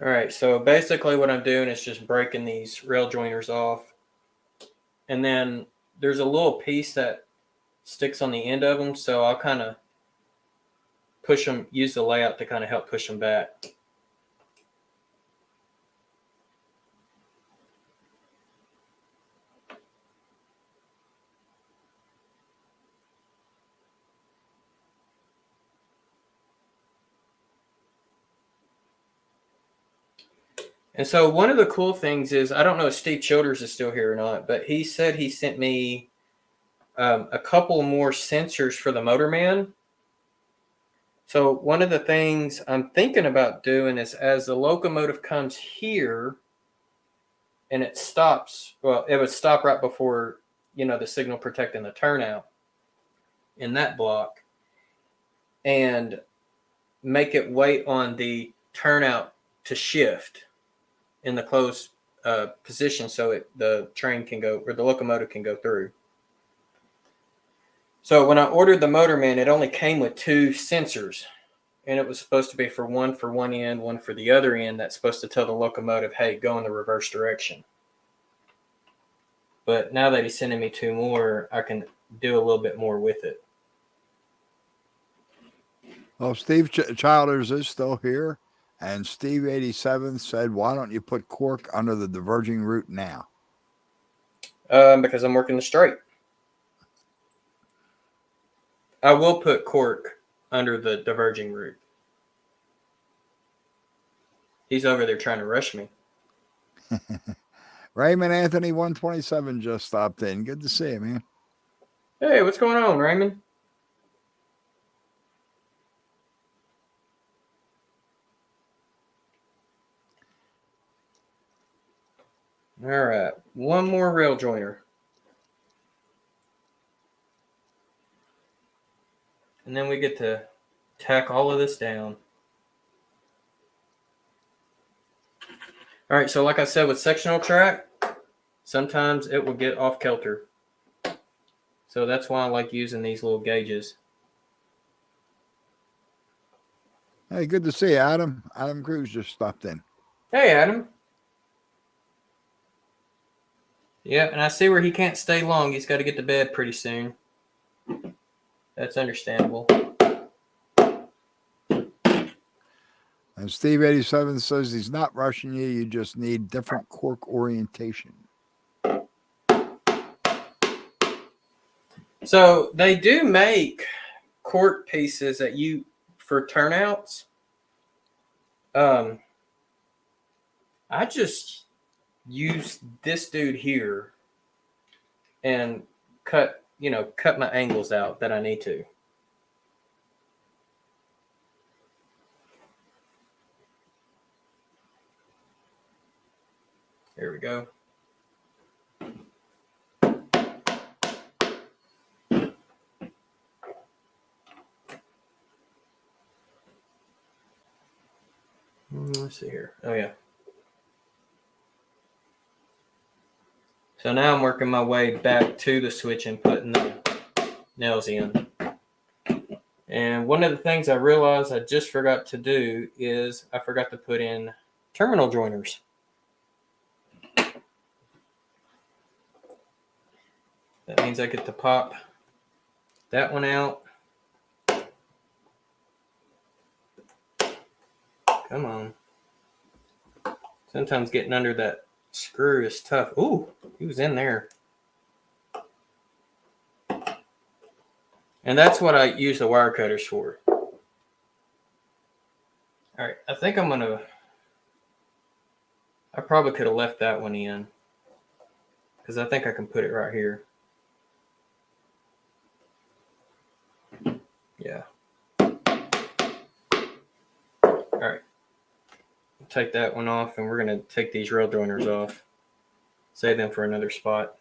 All right, so basically what I'm doing is just breaking these rail joiners off. And then there's a little piece that sticks on the end of them, so I'll kind of push them, use the layout to kind of help push them back. And so one of the cool things is, I don't know if Steve Childers is still here or not, but he said he sent me a couple more sensors for the Motorman. So one of the things I'm thinking about doing is, as the locomotive comes here and it stops, well, it would stop right before, the signal protecting the turnout in that block, and make it wait on the turnout to shift in the closed position so the train can go, or the locomotive can go through. So when I ordered the Motorman, it only came with 2 sensors, and it was supposed to be for one end, one for the other end. That's supposed to tell the locomotive, hey, go in the reverse direction. But now that he's sending me 2 more, I can do a little bit more with it. Well, Steve Childers is still here, and Steve 87 said, "Why don't you put cork under the diverging route now?" Because I'm working the straight. I will put cork under the diverging route. He's over there trying to rush me. Raymond Anthony 127 just stopped in. Good to see you, man. Hey, what's going on, Raymond? All right, one more rail joiner. And then we get to tack all of this down. All right, so like I said, with sectional track, sometimes it will get off kilter. So that's why I like using these little gauges. Hey, good to see you, Adam. Adam Cruz just stopped in. Hey, Adam. Yeah, and I see where he can't stay long. He's got to get to bed pretty soon. That's understandable. And Steve 87 says he's not rushing you. You just need different cork orientation. So they do make cork pieces that for turnouts. I just use this dude here and cut my angles out that I need to. There we go. Let's see here. Oh, yeah. So now I'm working my way back to the switch and putting the nails in. And one of the things I realized I just forgot to do is I forgot to put in terminal joiners. That means I get to pop that one out. Come on. Sometimes getting under that screw is tough. Ooh, he was in there. And that's what I use the wire cutters for. All right, I think I probably could have left that one in, because I think I can put it right here. Yeah. All right. Take that one off, and we're going to take these rail joiners off. Save them for another spot.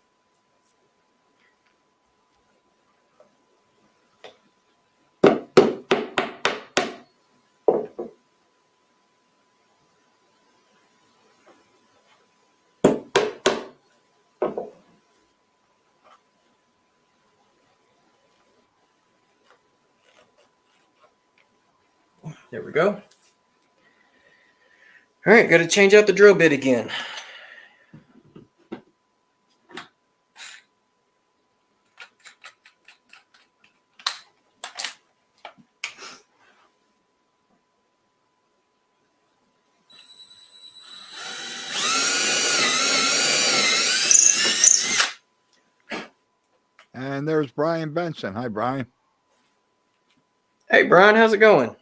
There we go. All right, got to change out the drill bit again. And there's Brian Benson. Hi, Brian. Hey, Brian, how's it going?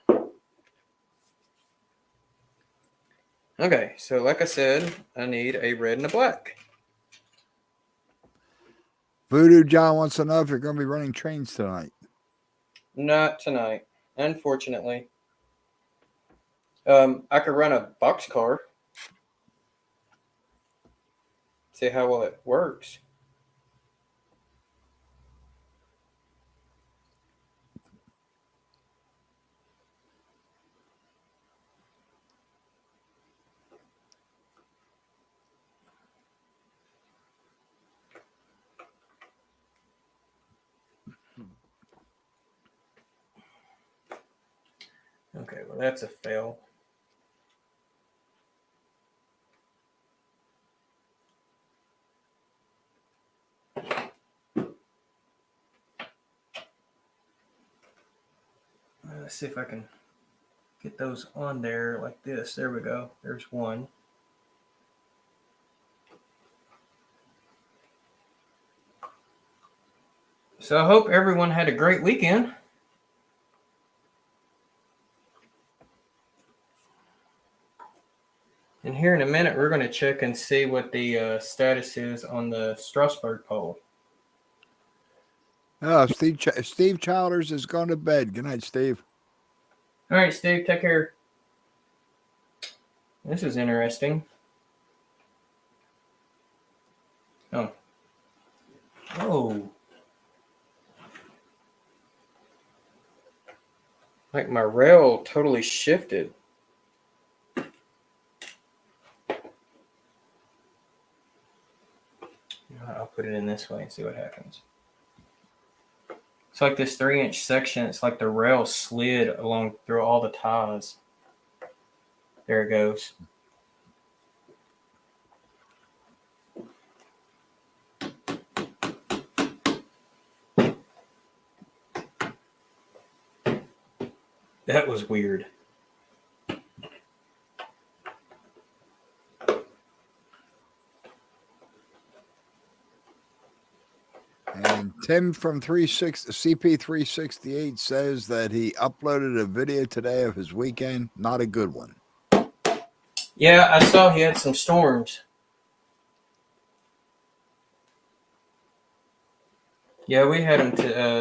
Okay, so like I said, I need a red and a black. Voodoo John wants to know if you're going to be running trains tonight. Not tonight, unfortunately. I could run a boxcar. See how well it works. Okay, well, that's a fail. Let's see if I can get those on there like this. There we go. There's one. So I hope everyone had a great weekend. And here in a minute, we're going to check and see what the status is on the Strasbourg poll. Oh, Steve Childers is going to bed. Good night, Steve. All right, Steve, take care. This is interesting. Oh. Oh. Like my rail totally shifted. I'll put it in this way and see what happens. It's like this 3-inch section. It's like the rail slid along through all the ties. There it goes. That was weird. And Tim from CP368 says that he uploaded a video today of his weekend. Not a good one. Yeah, I saw he had some storms. Yeah, we had him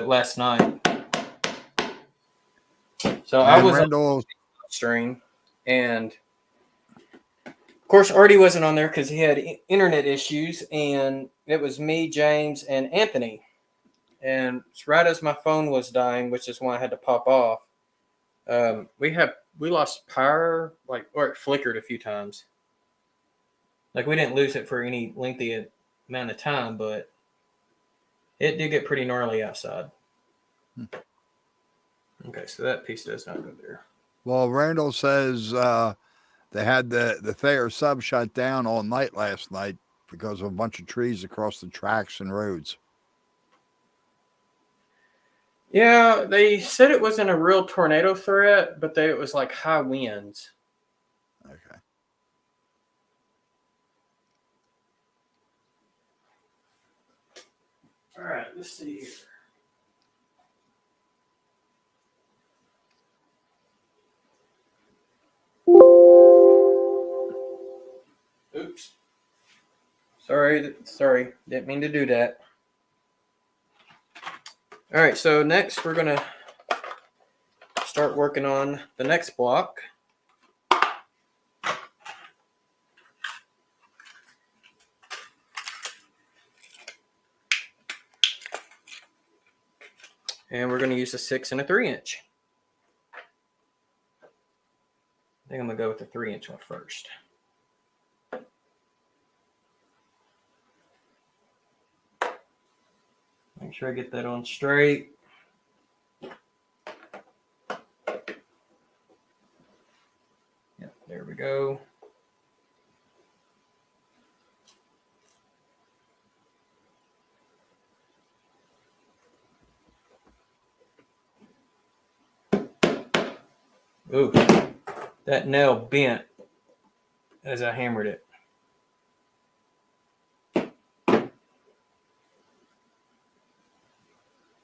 last night. So I was on stream, and of course Arty wasn't on there because he had internet issues, and it was me, James, and Anthony. And right as my phone was dying, which is why I had to pop off, we lost power, or it flickered a few times. Like, we didn't lose it for any lengthy amount of time, but it did get pretty gnarly outside. Okay, so that piece does not go there. Well, Randall says they had the Thayer sub shut down all night last night because of a bunch of trees across the tracks and roads. Yeah, they said it wasn't a real tornado threat, but it was like high winds. Okay. All right, let's see here. Oops. Sorry. Didn't mean to do that. All right, so next we're going to start working on the next block. And we're going to use a 6 and a 3-inch. I think I'm going to go with the 3-inch one first. Make sure I get that on straight. Yeah, there we go. Ooh, that nail bent as I hammered it.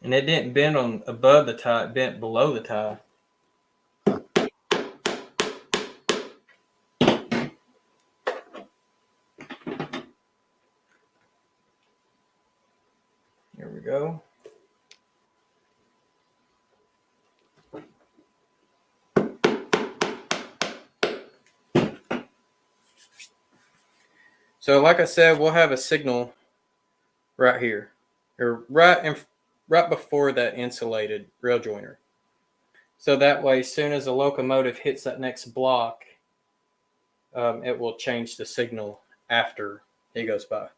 And it didn't bend on above the tie, it bent below the tie. Here we go. So like I said, we'll have a signal right here, or right before that insulated rail joiner. So that way, as soon as the locomotive hits that next block, it will change the signal after it goes by.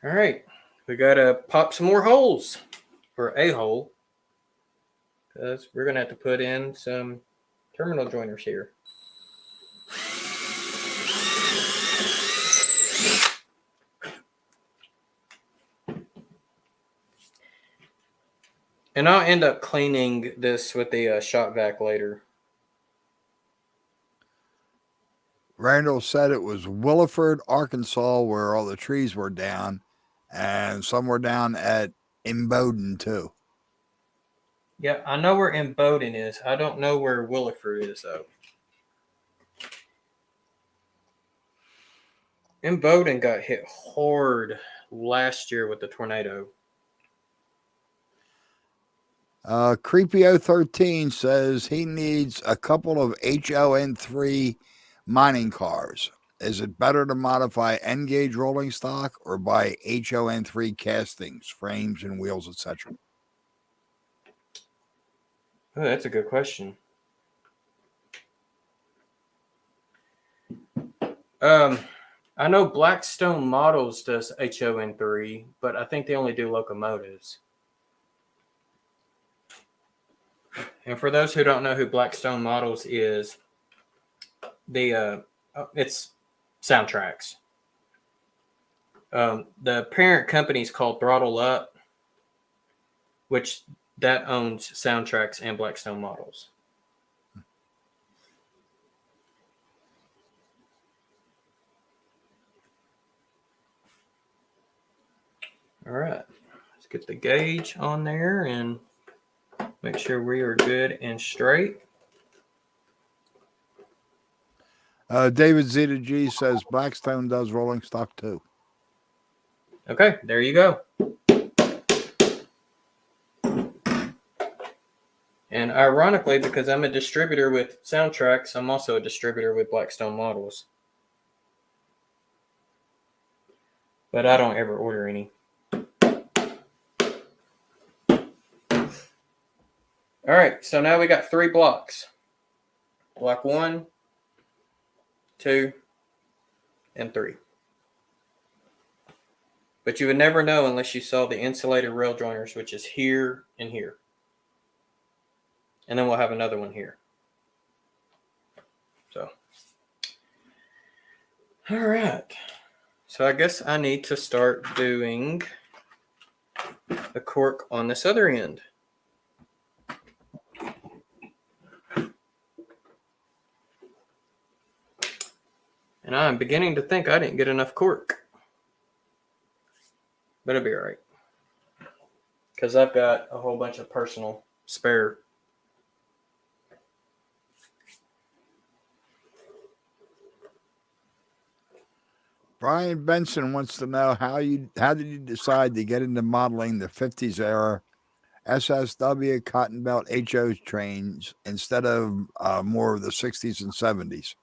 All right, we gotta pop some more holes, or a hole, because we're gonna have to put in some terminal joiners here. And I'll end up cleaning this with the shop vac later. Randall said it was Williford, Arkansas, where all the trees were down, and some were down at Imboden too. Yeah, I know where Imboden is. I don't know where Williford is, though. Imboden got hit hard last year with the tornado. Creepy 013 says he needs a couple of HON3 mining cars. Is it better to modify N-gauge rolling stock or buy HON3 castings, frames, and wheels, etc.? Oh, that's a good question. I know Blackstone Models does HON3, but I think they only do locomotives. And for those who don't know who Blackstone Models is, it's soundtracks. The parent company is called Throttle Up, which that owns Soundtracks and Blackstone Models. All right, let's get the gauge on there and make sure we are good and straight. David Z2G says Blackstone does rolling stock too. Okay, there you go. And ironically, because I'm a distributor with Soundtracks, I'm also a distributor with Blackstone Models. But I don't ever order any. All right, so now we got 3 blocks. Block 1, 2, and 3. But you would never know unless you saw the insulated rail joiners, which is here and here. And then we'll have another one here. So, all right. So I guess I need to start doing the cork on this other end. And I'm beginning to think I didn't get enough cork. But it'll be all right. Because I've got a whole bunch of personal spare. Brian Benson wants to know how did you decide to get into modeling the 50s era SSW cotton belt HO trains instead of more of the 60s and 70s?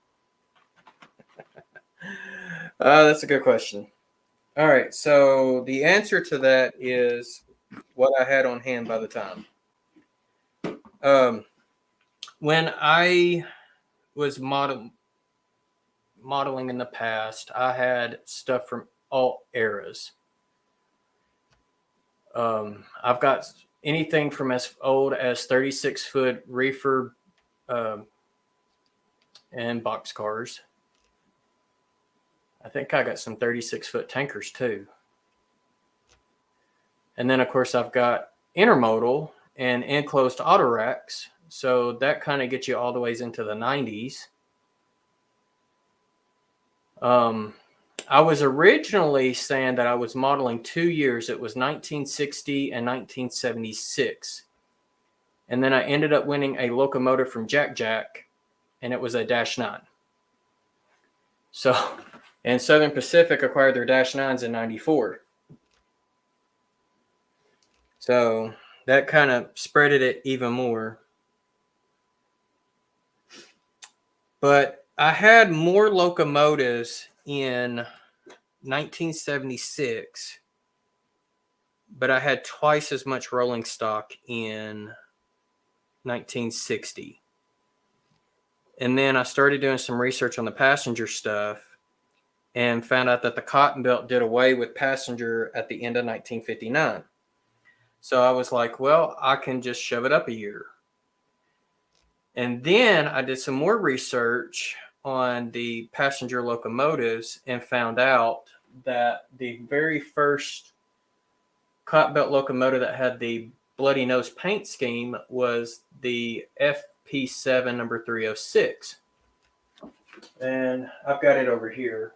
That's a good question. All right, so the answer to that is what I had on hand by the time. When I was modeling in the past, I had stuff from all eras. I've got anything from as old as 36-foot reefer and boxcars. I think I got some 36-foot tankers too. And then, of course, I've got intermodal and enclosed auto racks. So that kind of gets you all the ways into the 90s. I was originally saying that I was modeling 2 years. It was 1960 and 1976. And then I ended up winning a locomotive from Jack Jack, and it was a Dash 9. So, and Southern Pacific acquired their Dash 9s in 94. So that kind of spreaded it even more. But I had more locomotives in 1976, but I had twice as much rolling stock in 1960. And then I started doing some research on the passenger stuff and found out that the Cotton Belt did away with passenger at the end of 1959. So I was like, well, I can just shove it up a year. And then I did some more research on the passenger locomotives and found out that the very first Cotton Belt locomotive that had the bloody nose paint scheme was the FP7 number 306. And I've got it over here.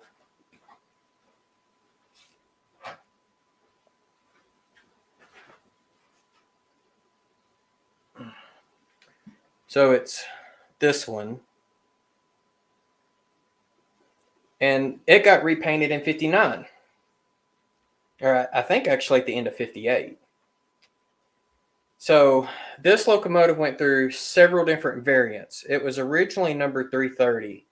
So it's this one. And it got repainted in 59. Or I think actually at the end of 58. So this locomotive went through several different variants. It was originally number 330.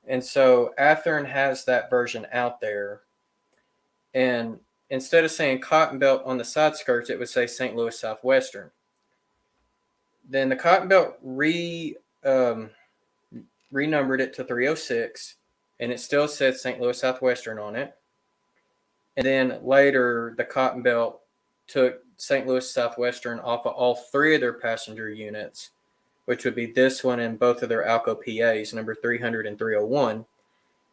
And so Athearn has that version out there. And instead of saying Cotton Belt on the side skirts, it would say St. Louis Southwestern. Then the Cotton Belt renumbered it to 306, and it still said St. Louis Southwestern on it. And then later, the Cotton Belt took St. Louis Southwestern off of all three of their passenger units, which would be this one and both of their Alco PAs, number 300 and 301,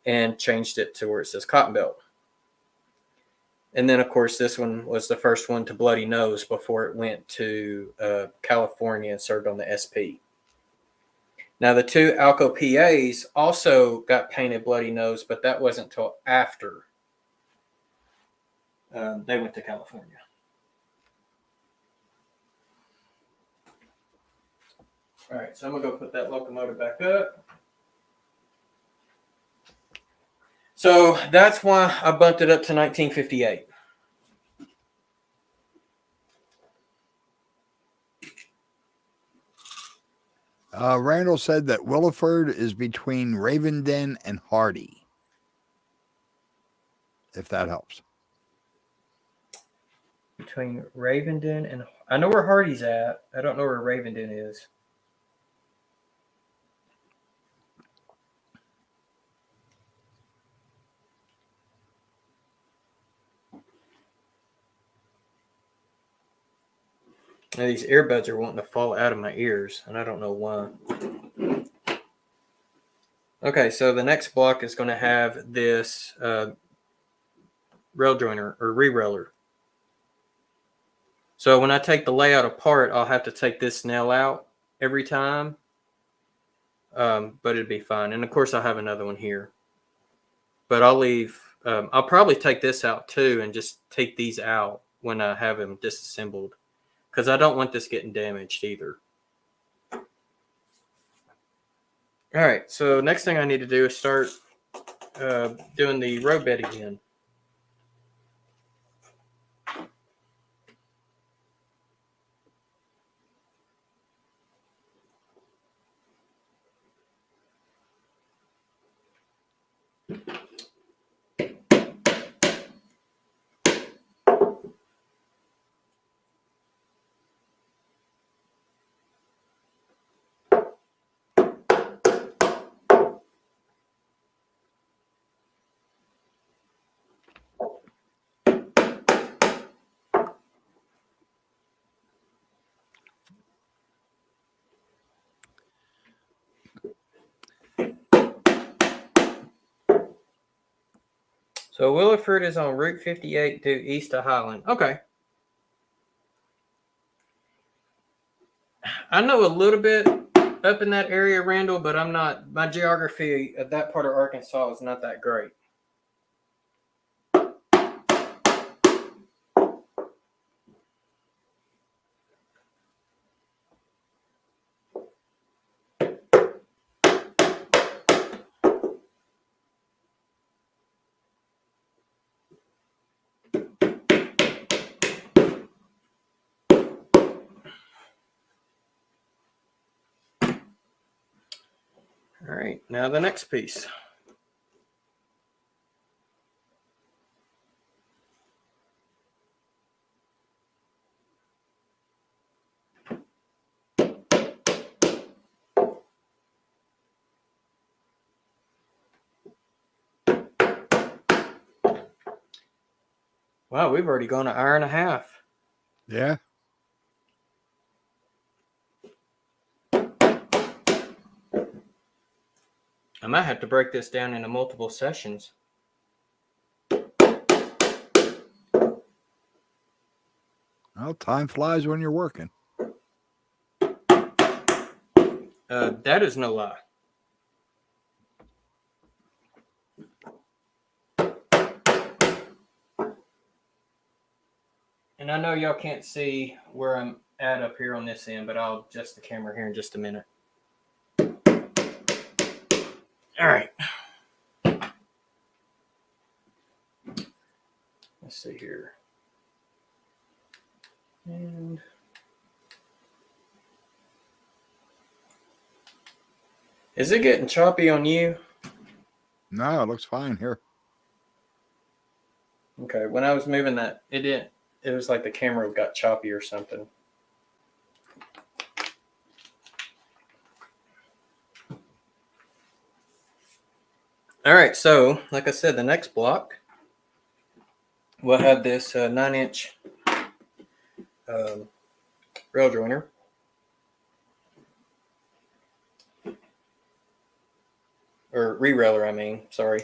and changed it to where it says Cotton Belt. And then, of course, this one was the first one to bloody nose before it went to California and served on the SP. Now, the two Alco PAs also got painted bloody nose, but that wasn't until after they went to California. All right, so I'm going to go put that locomotive back up. So that's why I bumped it up to 1958. Randall said that Williford is between Ravenden and Hardy. If that helps. Between Ravenden and... I know where Hardy's at. I don't know where Ravenden is. Now, these earbuds are wanting to fall out of my ears, and I don't know why. Okay, so the next block is going to have this rail joiner or re-railer. So when I take the layout apart, I'll have to take this nail out every time, but it'd be fine. And of course, I'll have another one here. But I'll leave. I'll probably take this out too, and just take these out when I have them disassembled, because I don't want this getting damaged either. All right, so next thing I need to do is start doing the roadbed again. So Williford is on Route 58 due east of Highland. Okay. I know a little bit up in that area, Randall, but I'm not, my geography of that part of Arkansas is not that great. All right, now the next piece. Wow, we've already gone an hour and a half. Yeah. I might have to break this down into multiple sessions. Well, time flies when you're working. That is no lie. And I know y'all can't see where I'm at up here on this end, but I'll adjust the camera here in just a minute. All right. Let's see here. And is it getting choppy on you? No, it looks fine here. Okay, when I was moving that, it didn't. It was like the camera got choppy or something. All right, so like I said, the next block, we'll have this 9-inch rail joiner. Or re-railer, I mean, sorry.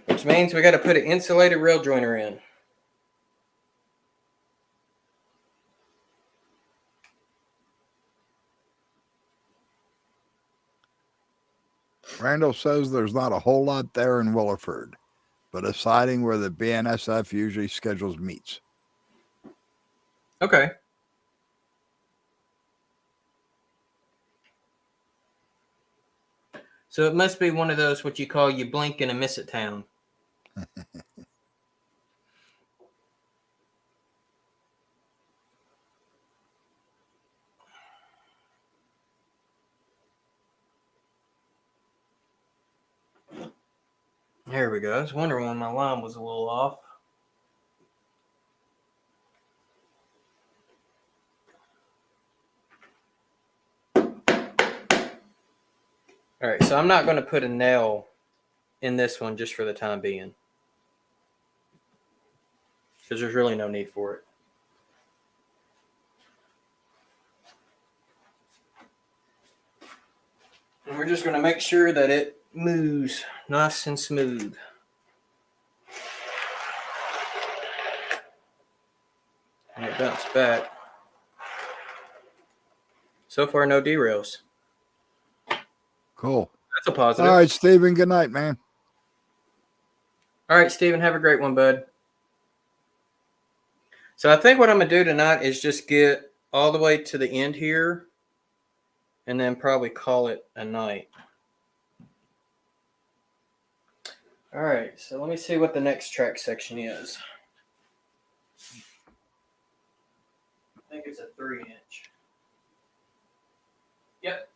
Which means we got to put an insulated rail joiner in. Randall says there's not a whole lot there in Williford, but a siding where the BNSF usually schedules meets. Okay. So it must be one of those what you call you blink and a miss it town. There we go. I was wondering when my line was a little off. All right, so I'm not going to put a nail in this one just for the time being, because there's really no need for it. And we're just going to make sure that it moves nice and smooth. And it bounced back. So far, no derails. Cool. That's a positive. All right, Stephen, good night, man. All right, Stephen, have a great one, bud. So I think what I'm going to do tonight is just get all the way to the end here and then probably call it a night. All right, so let me see what the next track section is. I think it's a 3-inch. Yep.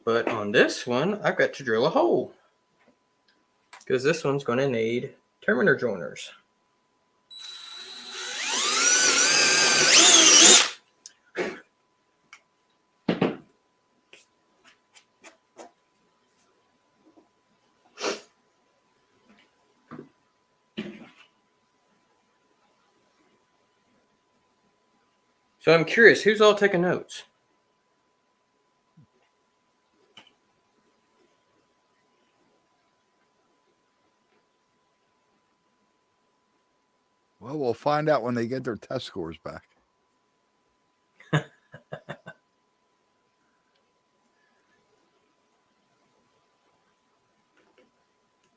But on this one, I've got to drill a hole because this one's going to need terminator joiners. So I'm curious, who's all taking notes? Well, we'll find out when they get their test scores back.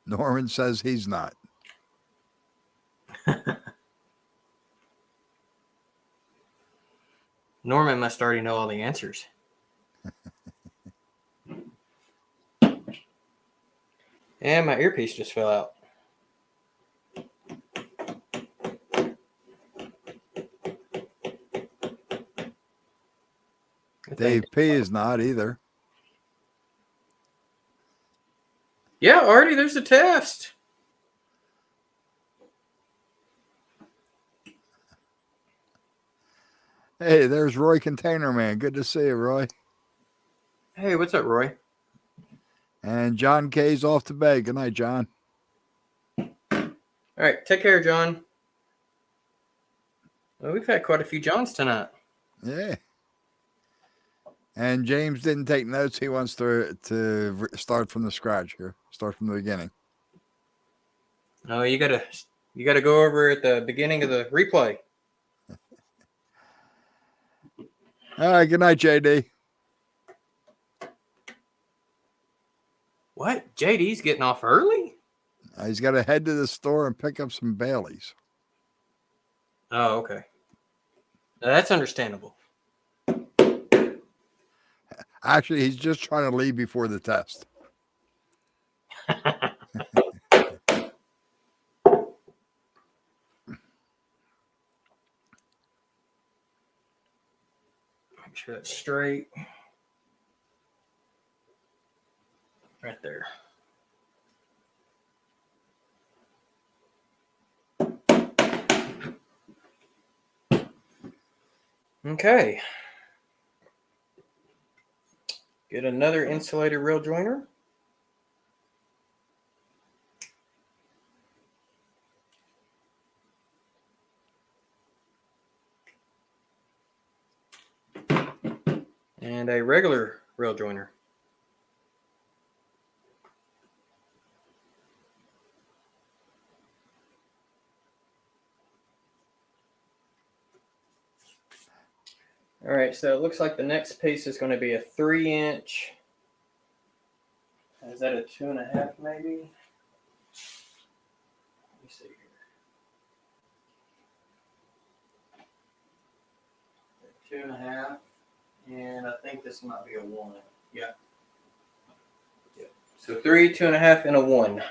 Norman says he's not. Norman must already know all the answers. And my earpiece just fell out. Dave P is not either. Yeah, Arty, there's a test. Hey, there's Roy Container Man. Good to see you, Roy. Hey, what's up, Roy? And John K's off to bed. Good night, John. All right, take care, John. Well, we've had quite a few Johns tonight. Yeah. And James didn't take notes. He wants to start from the scratch here. Start from the beginning. No, you gotta go over at the beginning of the replay. All right. Good night, JD. What? JD's getting off early? He's got to head to the store and pick up some Baileys. Oh, okay. Now, that's understandable. Actually, he's just trying to leave before the test. Make sure that's straight. Right there. Okay. Get another insulated rail joiner. And a regular rail joiner. All right, so it looks like the next piece is going to be a 3-inch. Is that a 2.5 maybe? Let me see here. 2.5, and I think this might be a 1. Yeah. So 3, 2.5, and a 1.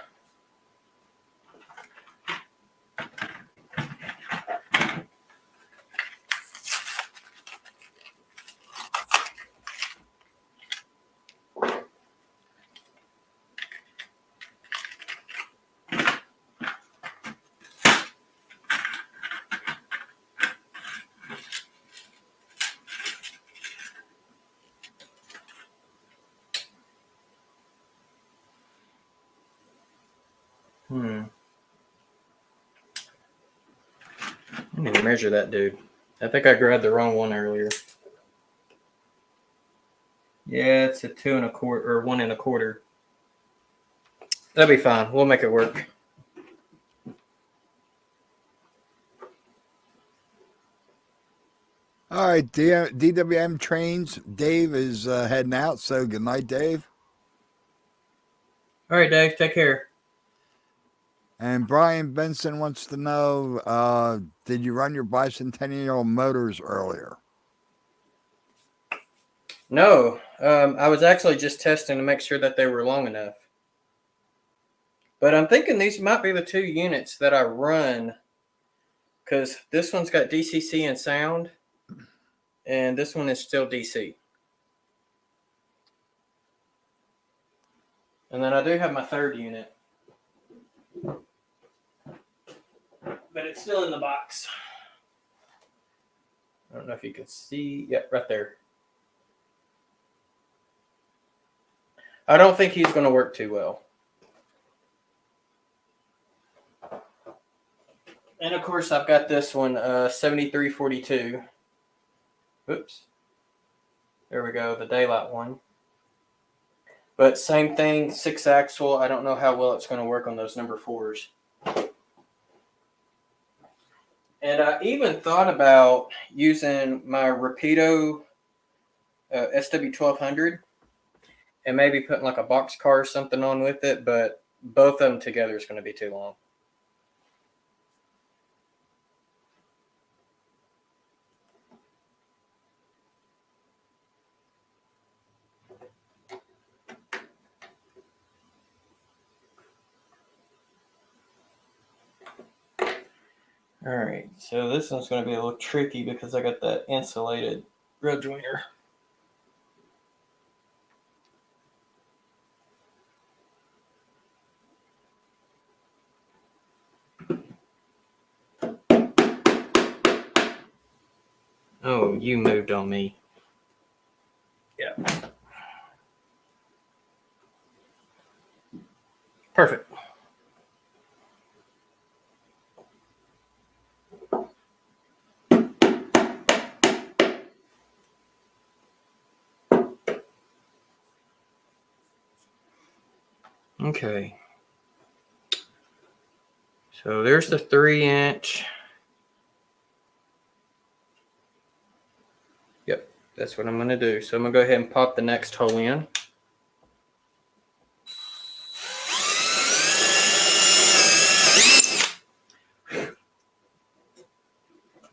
I need to measure that dude. I think I grabbed the wrong one earlier. Yeah, it's a 2 1/4 or 1 1/4. That'll be fine. We'll make it work. All right, DWM trains. Dave is heading out, so good night, Dave. All right, Dave, take care. And Brian Benson wants to know, did you run your bicentennial motors earlier? No, I was actually just testing to make sure that they were long enough. But I'm thinking these might be the 2 units that I run, because this one's got DCC and sound, and this one is still DC. And then I do have my 3rd unit. But it's still in the box. I don't know if you can see. Yep, right there. I don't think he's going to work too well. And of course, I've got this one, 7342. Oops. There we go, the daylight one. But same thing, 6-axle. I don't know how well it's going to work on those number 4s. And I even thought about using my Rapido SW1200 and maybe putting like a box car or something on with it, but both of them together is going to be too long. All right, so this one's going to be a little tricky because I got that insulated rail joiner. Oh, you moved on me. Yeah. Perfect. Okay. So there's the 3-inch. Yep, that's what I'm going to do. So I'm going to go ahead and pop the next hole in.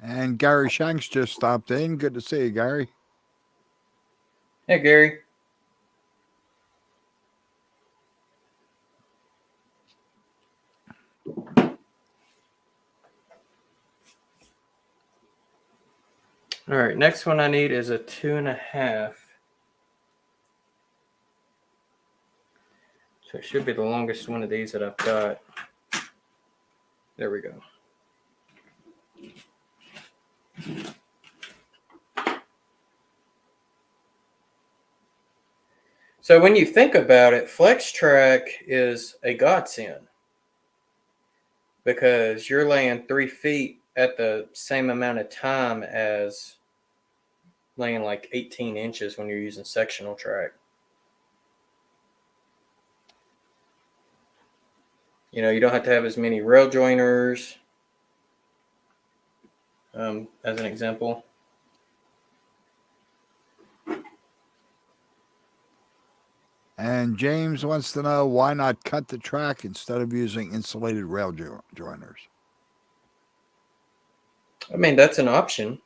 And Gary Shanks just stopped in. Good to see you, Gary. Hey, Gary. All right, next one I need is a 2.5. So it should be the longest one of these that I've got. There we go. So when you think about it, Flex Track is a godsend because you're laying 3 feet at the same amount of time as laying like 18 inches when you're using sectional track. You know, you don't have to have as many rail joiners, as an example. And James wants to know why not cut the track instead of using insulated rail joiners. I mean, that's an option.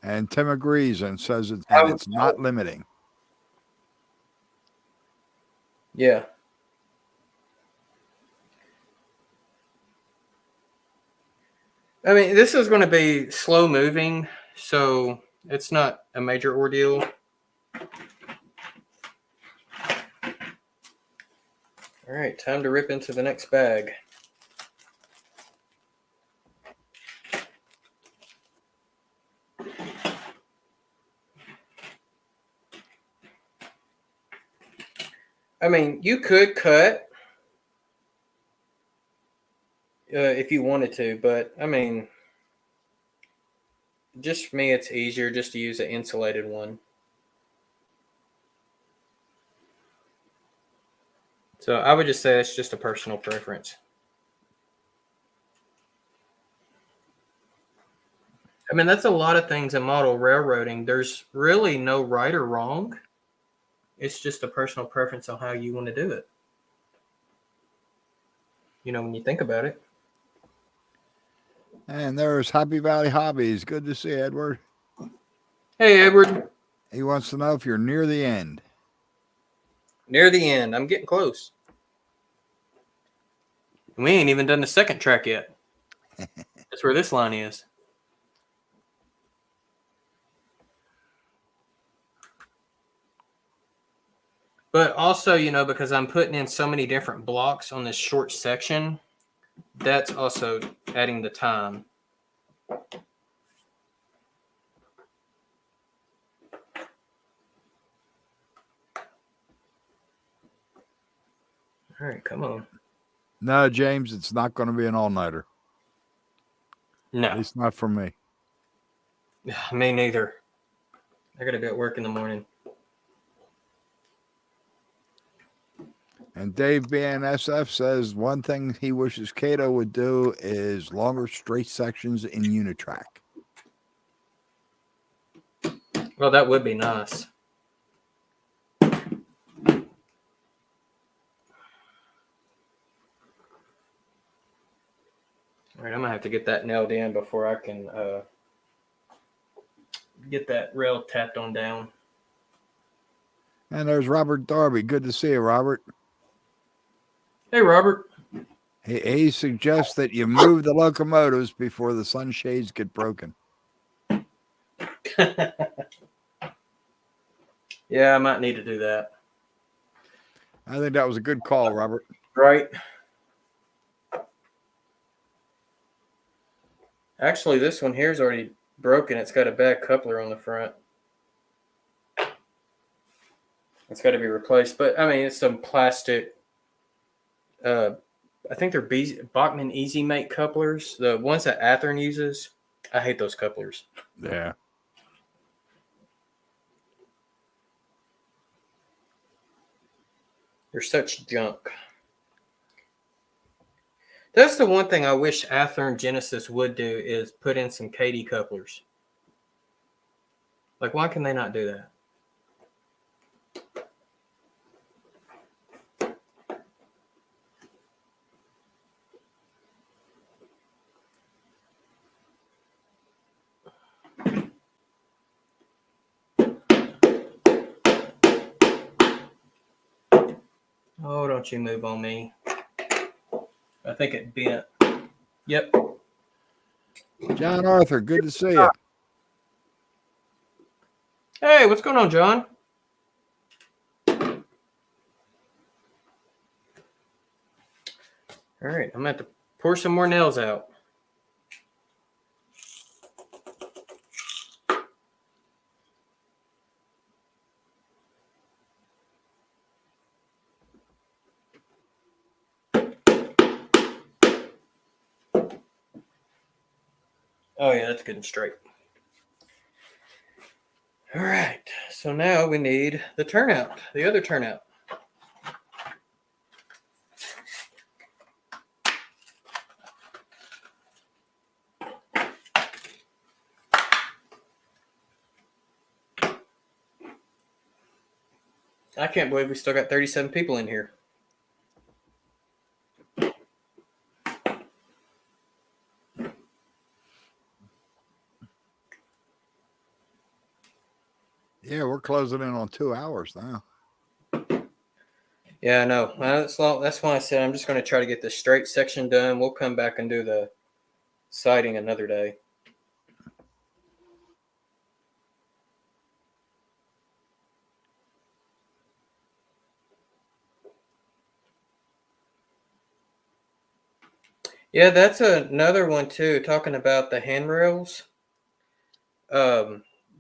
And Tim agrees and says it's not limiting. Yeah. I mean, this is going to be slow moving, so it's not a major ordeal. All right, time to rip into the next bag. I mean, you could cut if you wanted to, but I mean, just for me, it's easier just to use an insulated one. So I would just say it's just a personal preference. I mean, that's a lot of things in model railroading. There's really no right or wrong. It's just a personal preference on how you want to do it. You know, when you think about it. And there's Happy Valley Hobbies. Good to see you, Edward. Hey, Edward. He wants to know if you're near the end. Near the end. I'm getting close. We ain't even done the second track yet. That's where this line is. But also, you know, because I'm putting in so many different blocks on this short section, that's also adding the time. All right, come on. No, James, it's not going to be an all-nighter. No. At least not for me. Me neither. I got to be at work in the morning. And Dave BNSF says one thing he wishes Cato would do is longer straight sections in Unitrack. Well, that would be nice. All right, I'm going to have to get that nailed in before I can get that rail tapped on down. And there's Robert Darby. Good to see you, Robert. Hey, Robert. He suggests that you move the locomotives before the sunshades get broken. Yeah, I might need to do that. I think that was a good call, Robert. Right. Actually, this one here is already broken. It's got a bad coupler on the front. It's got to be replaced. But, I mean, it's some plastic. I think they're Bachmann Easy Mate couplers. The ones that Athearn uses. I hate those couplers. Yeah. They're such junk. That's the one thing I wish Athearn Genesis would do is put in some KD couplers. Like, why can they not do that? Oh, don't you move on me. I think it bent. Yep. John Arthur, good to see you. Hey, what's going on, John? All right, I'm going to have to pour some more nails out. Oh, yeah, that's good and straight. All right, so now we need the turnout, the other turnout. I can't believe we still got 37 people in here. Yeah, we're closing in on 2 hours now. Yeah, I know. That's why I said I'm just going to try to get this straight section done. We'll come back and do the siding another day. Yeah, that's another one too. Talking about the handrails.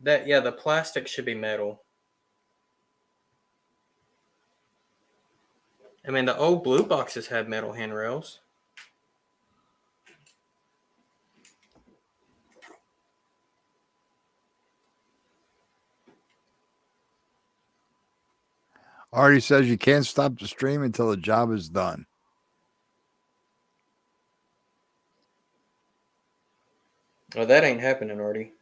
The plastic should be metal. I mean, the old blue boxes have metal handrails. Arty says you can't stop the stream until the job is done. Oh, that ain't happening, Arty.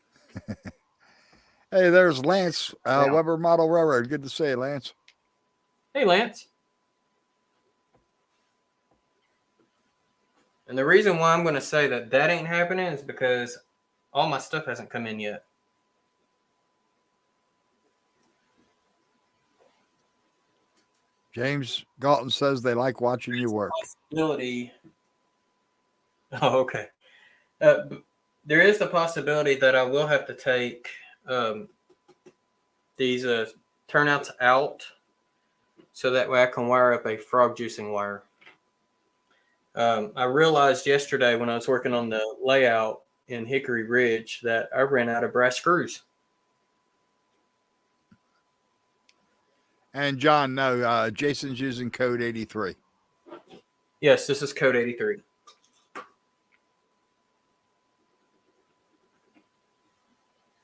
Hey, there's Lance, Weber Model Railroad. Good to see you, Lance. Hey, Lance. And the reason why I'm going to say that ain't happening is because all my stuff hasn't come in yet. James Galton says they like watching you work. Possibility. Oh, okay. There is the possibility that I will have to take these turnouts out so that way I can wire up a frog juicing wire. I realized yesterday when I was working on the layout in Hickory Ridge that I ran out of brass screws. And John, no, Jason's using code 83. Yes, this is code 83.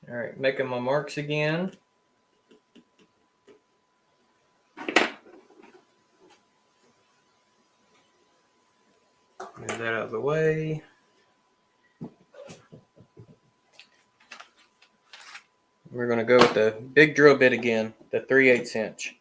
All right, making my marks again. Move that out of the way. We're going to go with the big drill bit again, the 3/8 inch.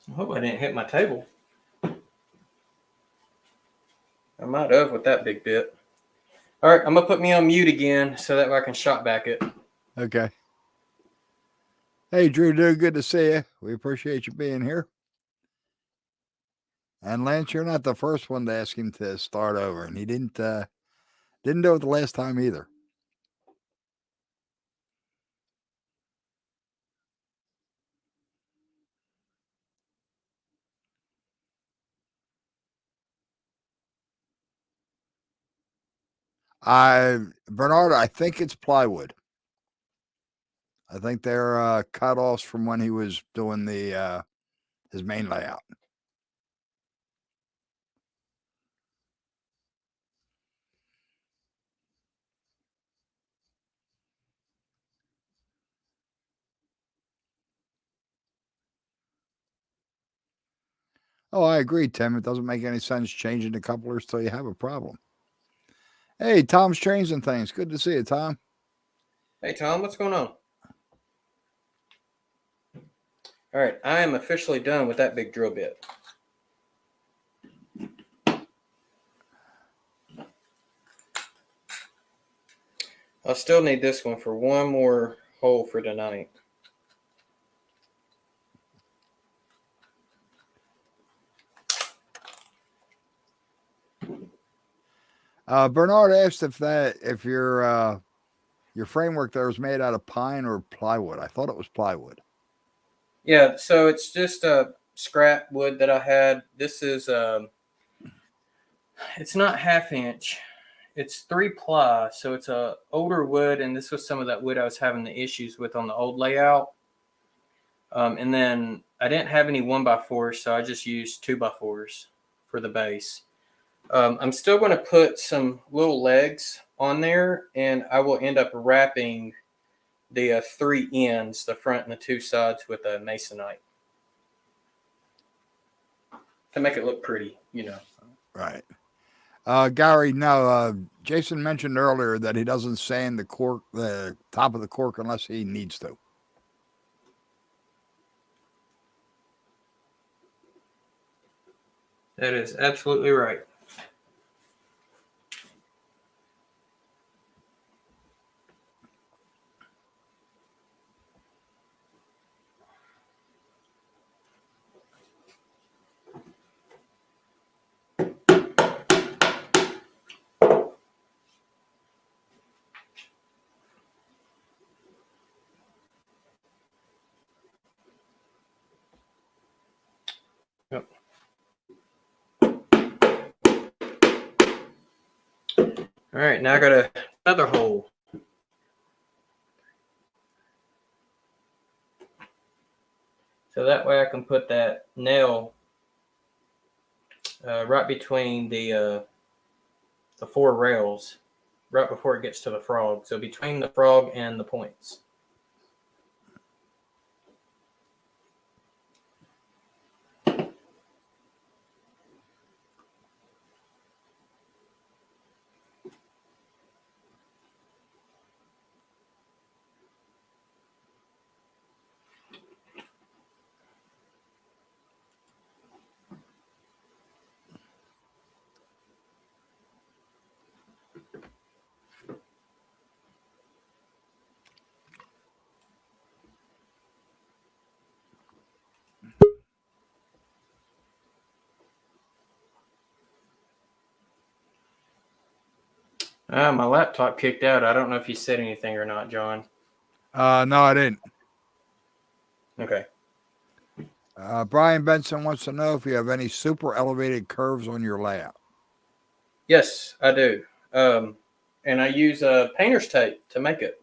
I hope I didn't hit my table. I might have with that big bit. All right, I'm going to put me on mute again so that way I can shot back it. Okay. Hey, Drew, dude, good to see you. We appreciate you being here. And Lance, you're not the first one to ask him to start over, and he didn't do it the last time either. Bernard, I think it's plywood. I think they're cut-offs from when he was doing the his main layout. Oh, I agree, Tim. It doesn't make any sense changing the couplers till you have a problem. Hey, Tom's Trains and Things. Good to see you, Tom. Hey, Tom, what's going on? All right, I am officially done with that big drill bit. I'll still need this one for one more hole for tonight. Bernard asked if your framework there was made out of pine or plywood. I thought it was plywood. Yeah, so it's just scrap wood that I had. This is it's not 1/2 inch. It's 3-ply, so it's a older wood, and this was some of that wood I was having the issues with on the old layout. And then I didn't have any 1x4s, so I just used 2x4s for the base. I'm still going to put some little legs on there, and I will end up wrapping the 3 ends, the front and the 2 sides, with a masonite to make it look pretty, you know. Right. Gary, no, Jason mentioned earlier that he doesn't sand the top of the cork unless he needs to. That is absolutely right. Yep. All right, now I got another hole. So that way I can put that nail right between the 4 rails, right before it gets to the frog. So between the frog and the points. My laptop kicked out. I don't know if you said anything or not, John. No, I didn't. Okay. Brian Benson wants to know if you have any super elevated curves on your layout. Yes, I do. And I use painter's tape to make it.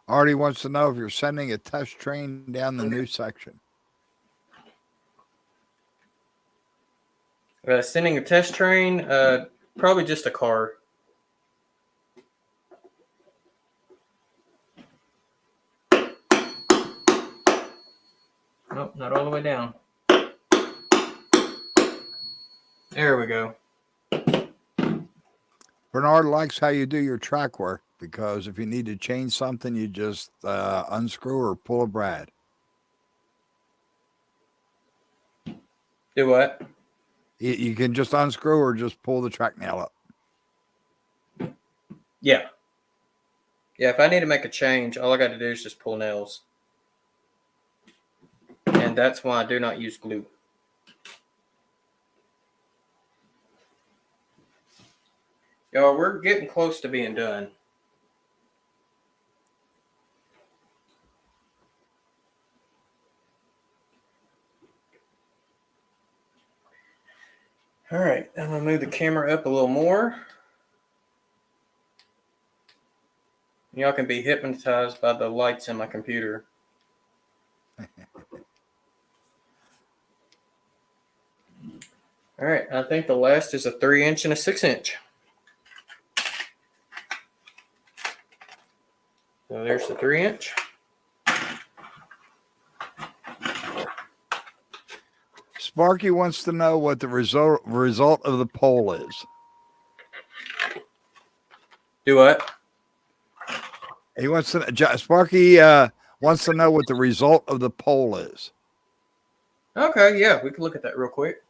Arty wants to know if you're sending a test train down the new section. Sending a test train, probably just a car. Nope, not all the way down. There we go. Bernard likes how you do your track work because if you need to change something, you just unscrew or pull a brad. Do what? You can just unscrew or just pull the track nail up. Yeah. Yeah, if I need to make a change, all I got to do is just pull nails. And that's why I do not use glue. Y'all, we're getting close to being done. All right, I'm going to move the camera up a little more. Y'all can be hypnotized by the lights in my computer. All right, I think the last is a 3-inch and a 6-inch. So there's the 3-inch. Sparky wants to know what the result of the poll is. Do what? He wants to. Sparky wants to know what the result of the poll is. Okay, yeah, we can look at that real quick.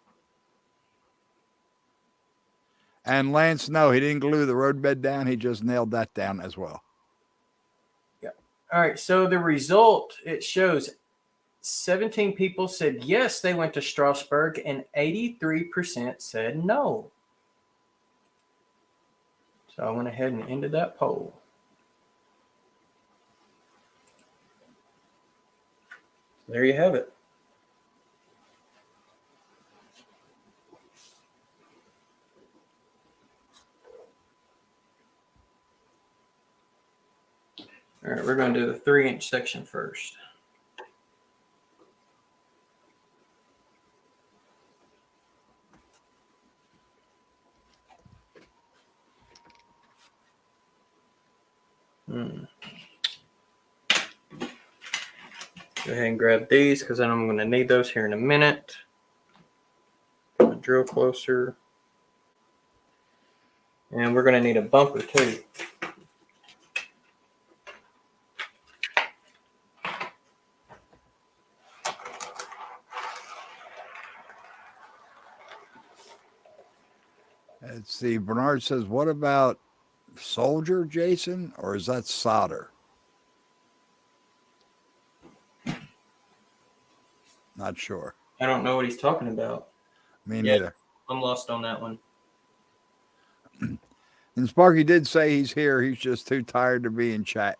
And Lance, no, he didn't glue the roadbed down. He just nailed that down as well. Yeah. All right, so the result, it shows 17 people said yes, they went to Strasbourg, and 83% said no. So I went ahead and ended that poll. There you have it. All right, we're going to do the 3-inch section first. Go ahead and grab these because then I'm going to need those here in a minute. Drill closer. And we're going to need a bumper too. Let's see. Bernard says, what about soldier, Jason? Or is that solder? Not sure. I don't know what he's talking about. Me neither. I'm lost on that one. And Sparky did say he's here. He's just too tired to be in chat.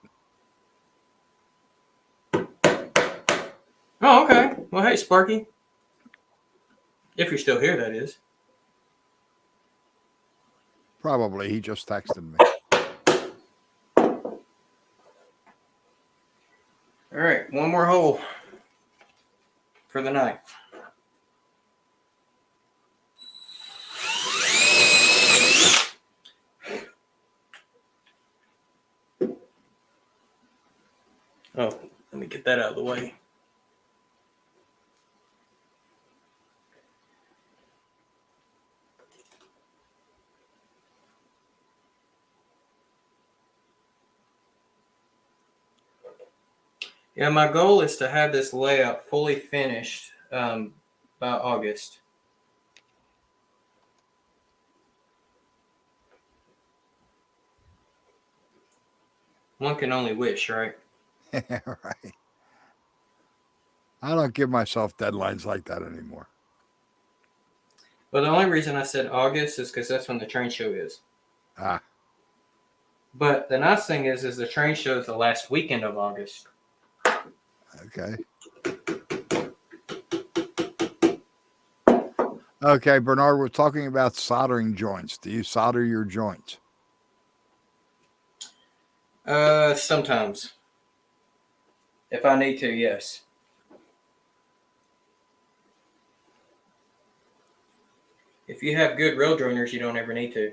Oh, okay. Well, hey, Sparky. If you're still here, that is. Probably. He just texted me. All right. One more hole for the night. Oh, let me get that out of the way. Yeah, my goal is to have this layout fully finished by August. One can only wish, right? Right. I don't give myself deadlines like that anymore. Well, the only reason I said August is because that's when the train show is. Ah. But the nice thing is the train show is the last weekend of August. Okay. Okay, Bernard, we're talking about soldering joints. Do you solder your joints? Sometimes. If I need to, yes. If you have good rail joiners, you don't ever need to.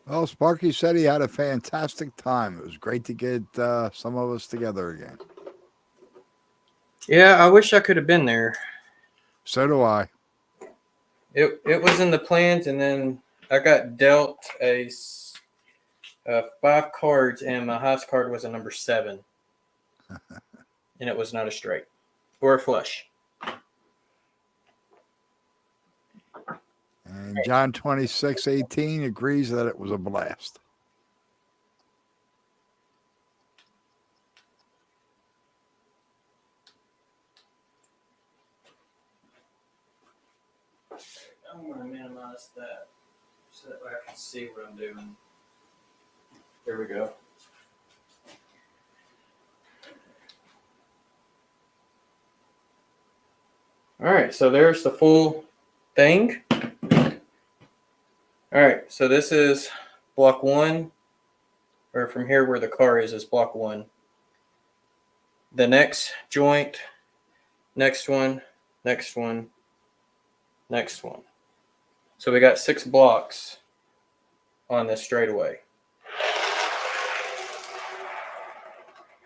Well, Sparky said he had a fantastic time. It was great to get some of us together again. Yeah, I wish I could have been there. So do I. It was in the plans, and then I got dealt 5 cards, and my highest card was a number 7, and it was not a straight or a flush. And John 2618 agrees that it was a blast. I'm going to minimize that so that way I can see what I'm doing. There we go. All right, so there's the full thing. All right, so this is block 1, or from here where the car is block 1. The next joint, next one, next one, next one. So we got 6 blocks on this straightaway.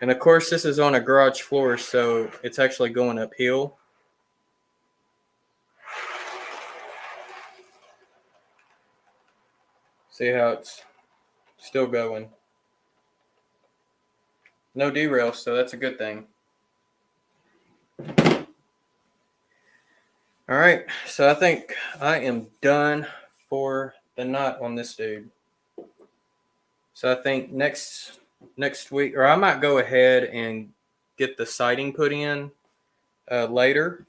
And of course, this is on a garage floor, so it's actually going uphill. See how it's still going. No derail, so that's a good thing. All right, so I think I am done for the night on this dude. So I think next week, or I might go ahead and get the siding put in later.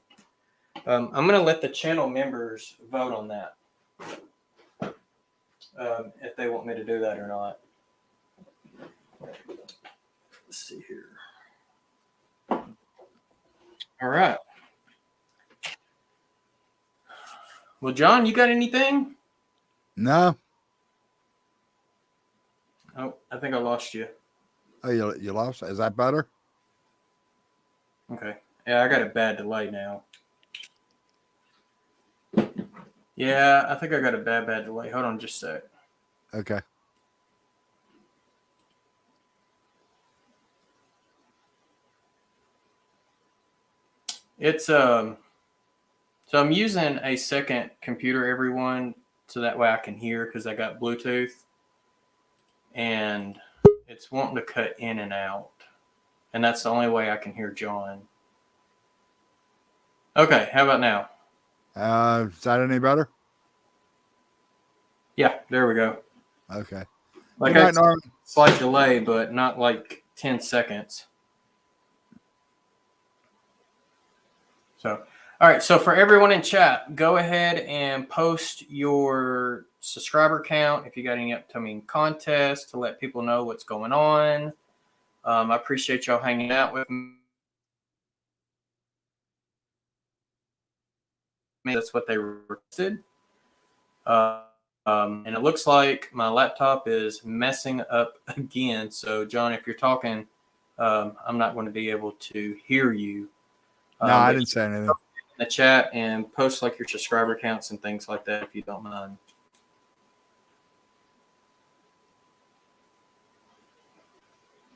I'm going to let the channel members vote on that. If they want me to do that or not. Let's see here. All right. Well, John, you got anything? No. Oh, I think I lost you. Oh, you lost? Is that better? Okay. Yeah, I got a bad delay now. Yeah, I think I got a bad delay. Hold on just a sec. Okay. It's so I'm using a second computer, everyone, so that way I can hear because I got Bluetooth, and it's wanting to cut in and out, and that's the only way I can hear John. Okay, how about now? Is that any better? Yeah, there we go. Okay. Like I slight delay, but not like 10 seconds. So, all right. So for everyone in chat, go ahead and post your subscriber count if you got any upcoming contests to let people know what's going on. I appreciate y'all hanging out with me. That's what they requested. And it looks like my laptop is messing up again. So, John, if you're talking, I'm not going to be able to hear you. No, I didn't say anything. In the chat and post like your subscriber counts and things like that if you don't mind.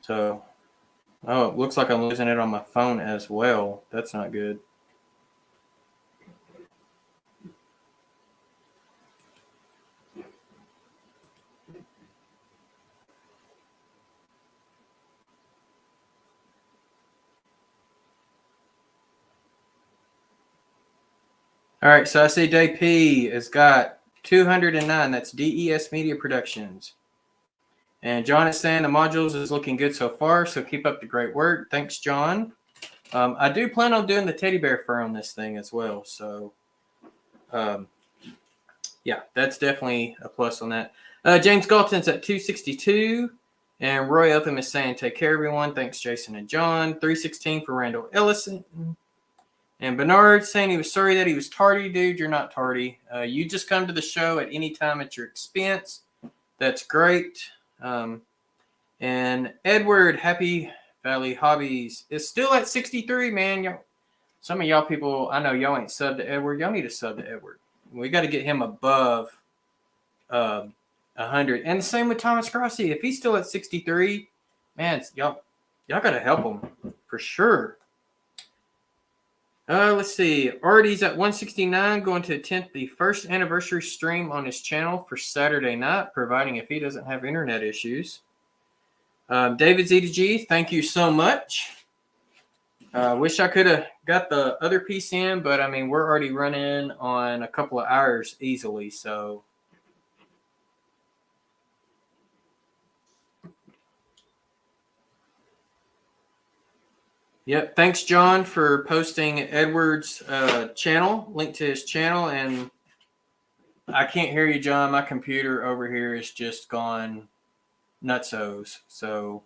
So, oh, it looks like I'm losing it on my phone as well. That's not good. All right, so I see Day P has got 209. That's DES Media Productions. And John is saying the modules is looking good so far, so keep up the great work. Thanks, John. I do plan on doing the teddy bear fur on this thing as well. So, yeah, that's definitely a plus on that. James Galton's at 262. And Roy Eltham is saying, take care, everyone. Thanks, Jason and John. 316 for Randall Ellison. And Bernard saying he was sorry that he was tardy. Dude, you're not tardy. You just come to the show at any time at your expense. That's great. And Edward, Happy Valley Hobbies, is still at 63, man. Some of y'all people, I know y'all ain't subbed to Edward. Y'all need to sub to Edward. We got to get him above 100. And the same with Thomas Grossi. If he's still at 63, man, y'all got to help him for sure. Let's see. Arty's at 169, going to attempt the first anniversary stream on his channel for Saturday night, providing if he doesn't have internet issues. David Z2G, thank you so much. Wish I could have got the other piece in, but I mean, we're already running on a couple of hours easily, so. Yep. Thanks, John, for posting Edward's channel, link to his channel. And I can't hear you, John. My computer over here is just gone nutsos. So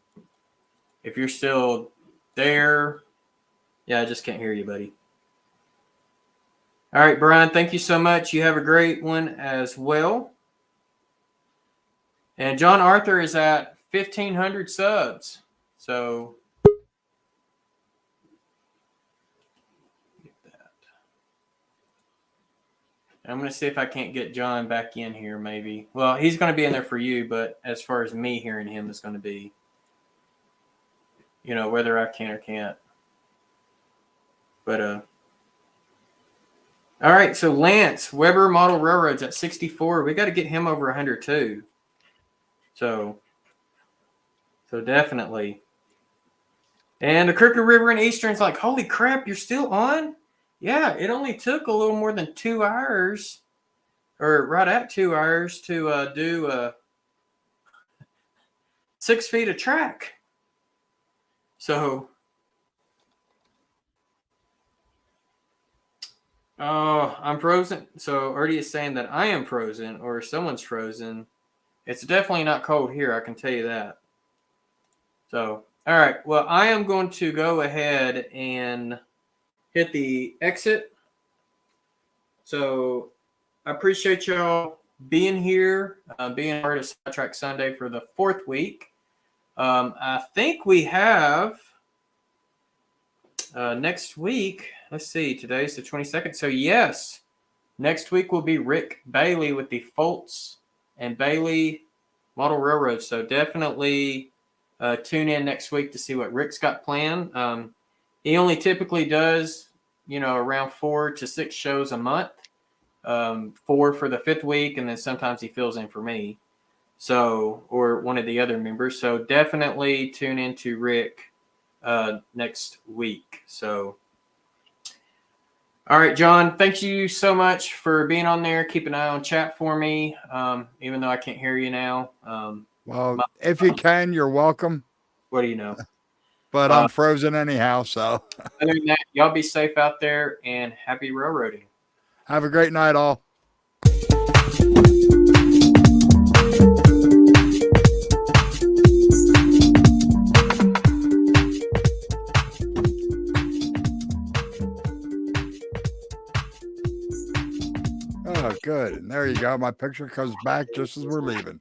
if you're still there, yeah, I just can't hear you, buddy. All right, Brian, thank you so much. You have a great one as well. And John Arthur is at 1,500 subs. So I'm going to see if I can't get John back in here maybe. Well, he's going to be in there for you, but as far as me hearing him is going to be, you know, whether I can or can't. But, all right, so Lance, Weber Model Railroads at 64. We got to get him over 100 too. So definitely. And the Crooked River and Eastern's like, holy crap, you're still on? Yeah, it only took a little more than 2 hours, or right at 2 hours, to do 6 feet of track. So, oh, I'm frozen. So Arty is saying that I am frozen, or someone's frozen. It's definitely not cold here, I can tell you that. So, all right. Well, I am going to go ahead and hit the exit. So I appreciate y'all being here, being part of Sidetrack Sunday for the 4th week. I think we have next week. Let's see, today's the 22nd. So yes, next week will be Rick Bailey with the Foltz and Bailey Model Railroad. So definitely tune in next week to see what Rick's got planned. He only typically does, you know, around 4 to 6 shows a month, 4 for the 5th week, and then sometimes he fills in for me, so, or one of the other members. So definitely tune in to Rick next week. So, all right, John, thank you so much for being on there. Keep an eye on chat for me, even though I can't hear you now. Well, if you can, you're welcome. What do you know? But I'm frozen anyhow, so. Other than that, y'all be safe out there and happy railroading. Have a great night, all. Oh, good. And there you go. My picture comes back just as we're leaving.